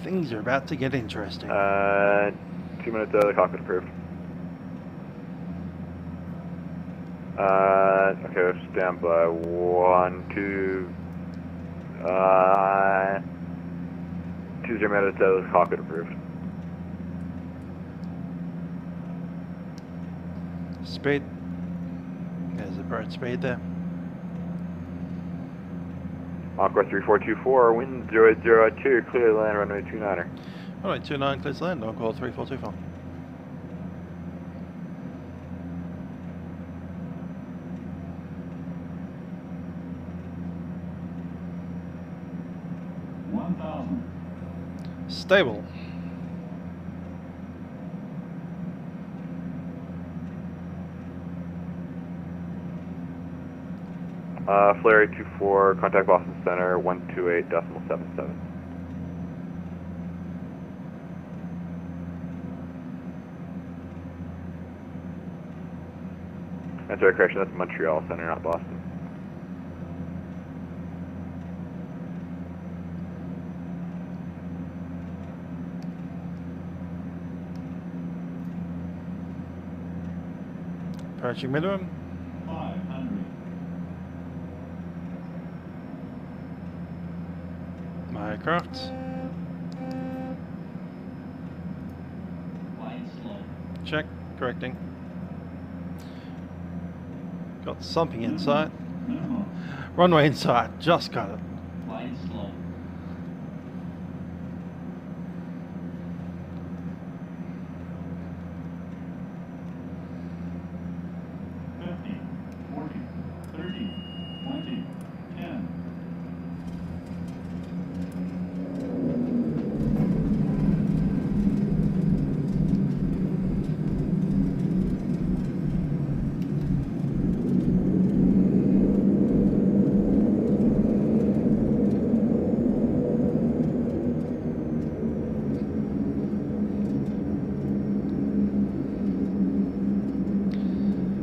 Things are about to get interesting. 2 minutes out of the cockpit approved. Okay, stand by. 1, 2, 20 minutes out of the cockpit approved. Speed. There's a bird speed there. Encore 3424, wind 002, clear to land, runway 29er. Runway 29, clear to land, Encore 3424. Stable. FLAI 24, contact Boston Center, 128.77. That's right, correction, that's Montreal Center, not Boston. Approaching minimum. 500. My aircraft. Flight slow. Check, correcting. Got something in sight. Runway in sight, just got it. Flight slow.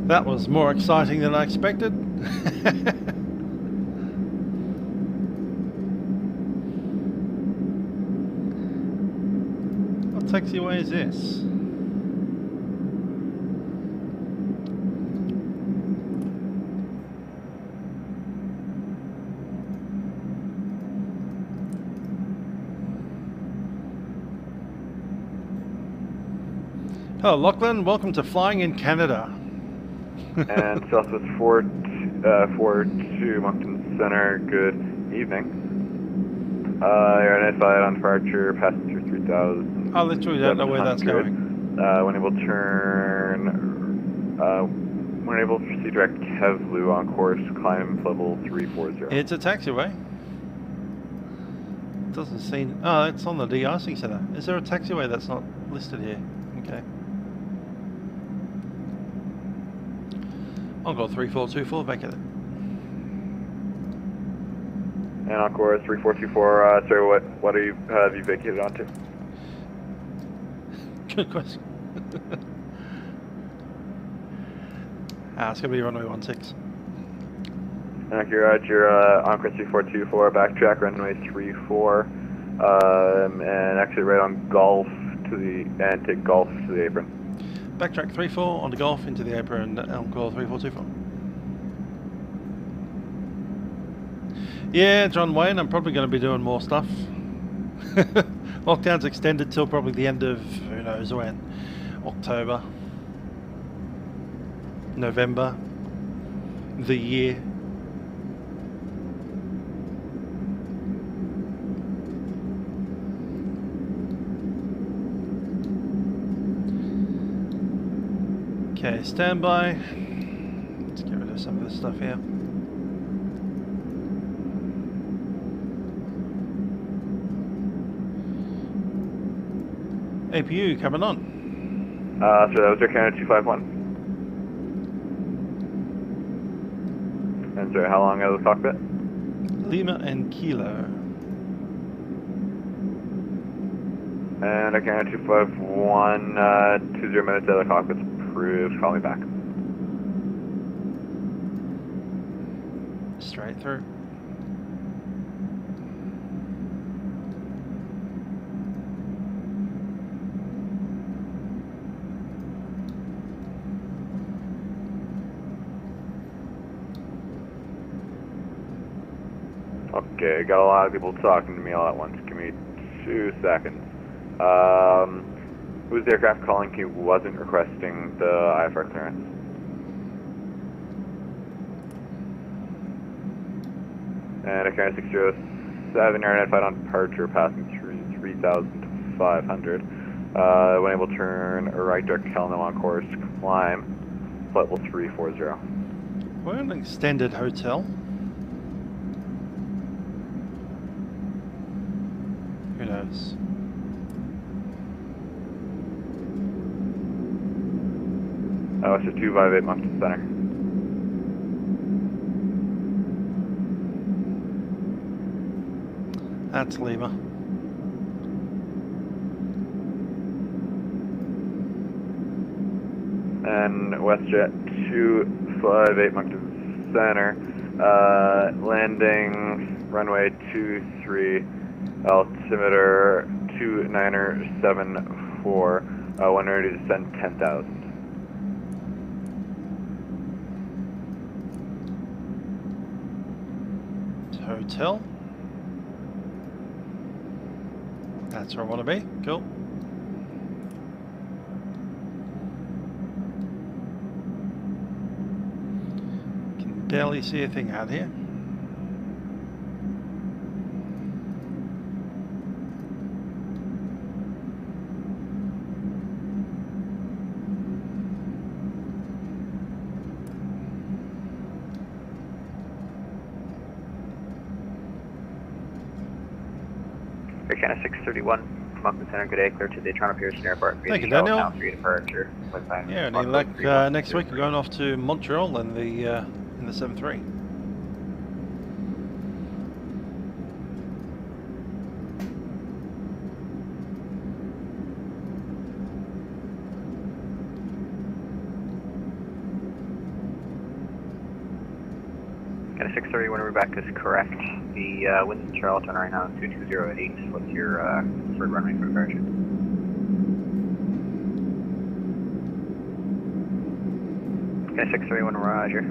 That was more exciting than I expected. What taxiway is this? Hello Lachlan, welcome to Flying in Canada. And Southwest 42 Moncton Center, good evening. You're identified on departure, passing through 3000. I literally don't know where that's going. When able to turn, when able to proceed direct GeForce on course, climb level 340. It's a taxiway. It doesn't seem, oh, it's on the de-icing center. Is there a taxiway that's not listed here? Okay. Encore 3424, vacate it. And Encore 3424, sorry, what are you, have you vacated onto? Good question. It's going to be runway 16. You're Encore 3424, backtrack runway 34, and exit right on Golf to the, and take Golf to the apron. Backtrack 34 onto Golf into the apron, Encore 3424. Yeah, John Wayne, I'm probably going to be doing more stuff. Lockdown's extended till probably the end of, who knows when, October, November, the year. Okay, standby. Let's get rid of some of this stuff here. APU coming on. So that was your Canada 251. And sorry, how long out of the cockpit? Lima and Kilo. And a Canada 251, 20 minutes out of the cockpit's approved. Call me back. Straight through. Okay, got a lot of people talking to me all at once. Give me 2 seconds. Who's the aircraft calling he wasn't requesting the IFR clearance? And a Canada 607, you're identified on departure, passing through 3,500. When able to turn right direct Helena on course, climb, flight level 340. We're in an extended hotel. Who knows? It's a 258 Moncton Center. That's Lima. And Westjet 258 Moncton Center, landing runway 23, altimeter 2974, when ready to descend 10,000. Hotel. That's where I want to be. Cool. Can barely see a thing out here. Canada 631, Moncton Center, good day, clear to the Toronto Pearson Airport. Thank you, Daniel. Now 3 departure. Yeah, any luck next week? We're going off to Montreal in the 7-3. Okay, 630 when we're back is correct. The wind in Charlotte right now is 2208. What's your preferred runway for departure? Okay, 631 Roger.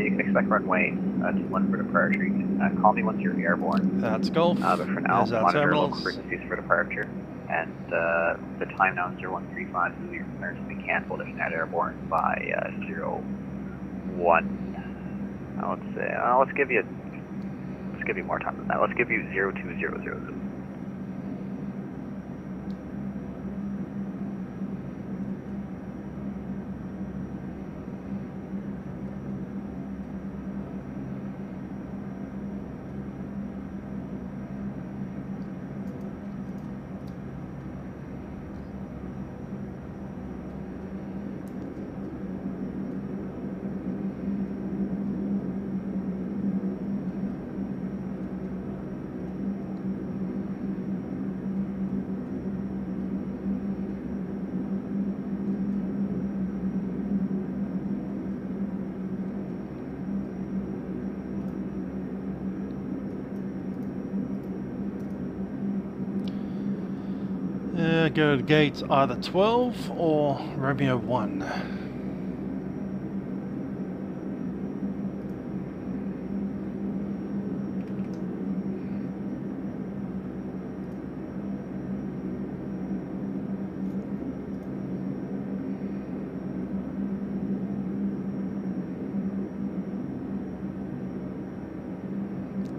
You can expect runway 21 for departure. You can call me once you're airborne. That's Golf. But for now, There's our monitor terminals. local frequencies for departure. And the time now is 0135, so your clearance will be canceled if you're not airborne by 01. Let's say, let's give you more time than that. Let's give you 02000. Go to gates either 12 or Romeo 1.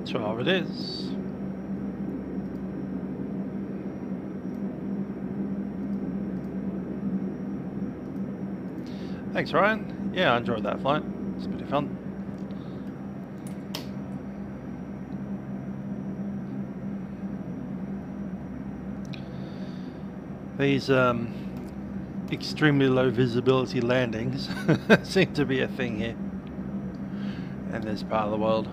Twelve it is. Thanks, Ryan. Yeah, I enjoyed that flight. It's pretty fun. These extremely low visibility landings seem to be a thing here in this part of the world.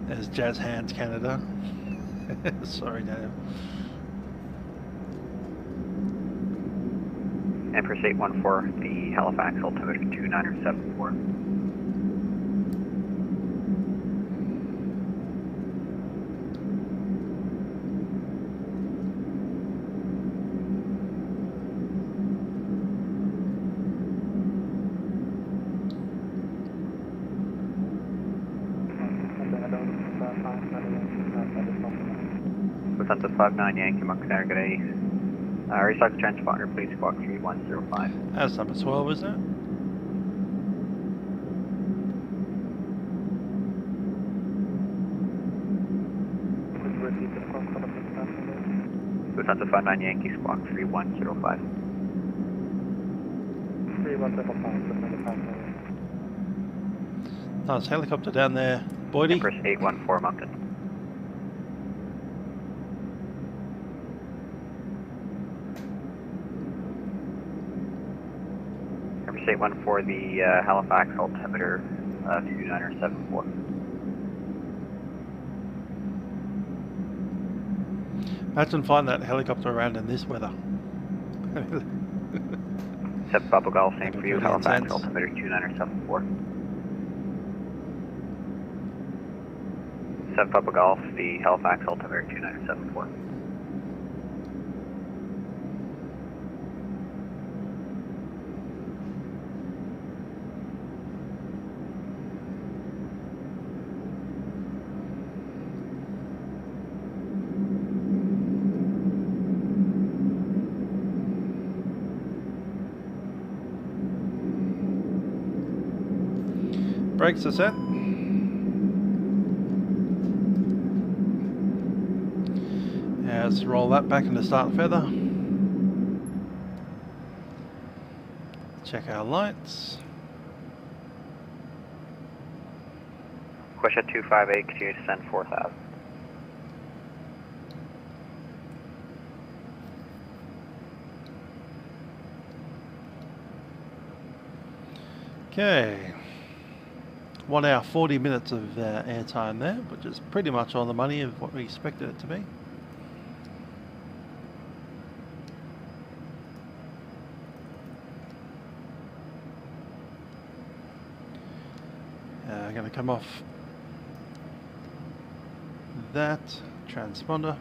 There's Jazz Hands Canada. Sorry, Daniel. Empress 814, the Halifax altimeter 2974. Census 59 Yankee Moncton, good day. Restart the transponder, please, squawk 3105. That's number 12, isn't it? Census 59 Yankee, squawk 3105. 3105. Nice helicopter down there, Boydie. Empress 814 Moncton. Empress 814, the Halifax altimeter 2974. Imagine flying that helicopter around in this weather. 7 Papa Golf, same for you, Halifax altimeter 2974. 7 Papa Golf, the Halifax altimeter 2974. Brakes are set. Yeah, let's roll that back into start feather. Check our lights. Question 258, continue to descend 4000. Okay. 1 hour 40 minutes of airtime there, which is pretty much on the money of what we expected it to be. I'm going to come off that transponder.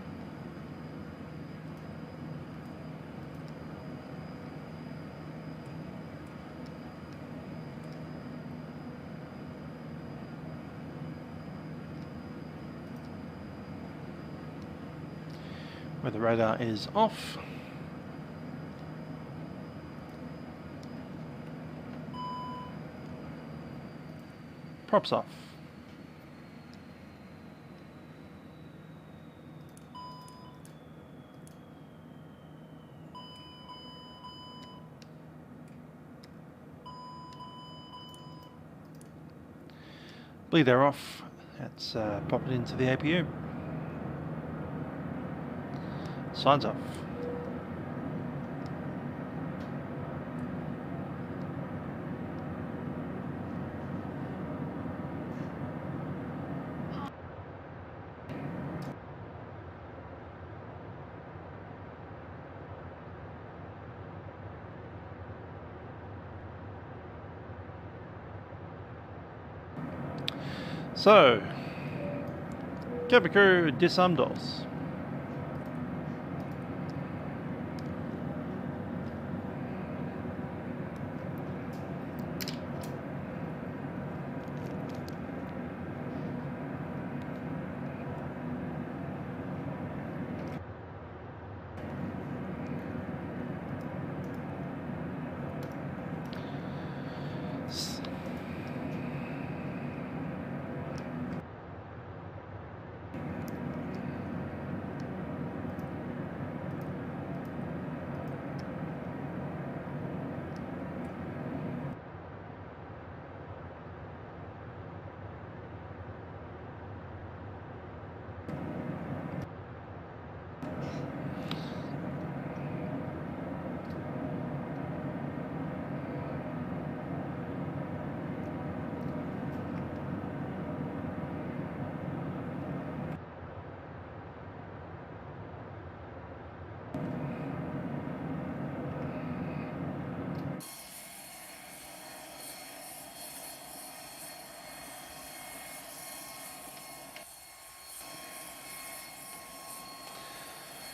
Where the radar is off. Props off. Bleeder off. Let's pop it into the APU. Signs off. So, cabin crew disarmados.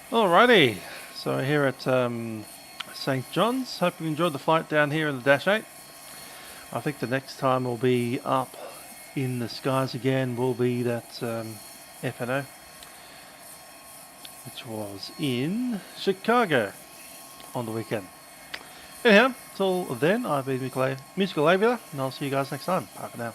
Alrighty, so here at St. John's, hope you enjoyed the flight down here in the Dash 8. I think the next time we'll be up in the skies again will be that FNO, which was in Chicago on the weekend. Anyhow, till then, I've been Musical Aviator, and I'll see you guys next time. Bye for now.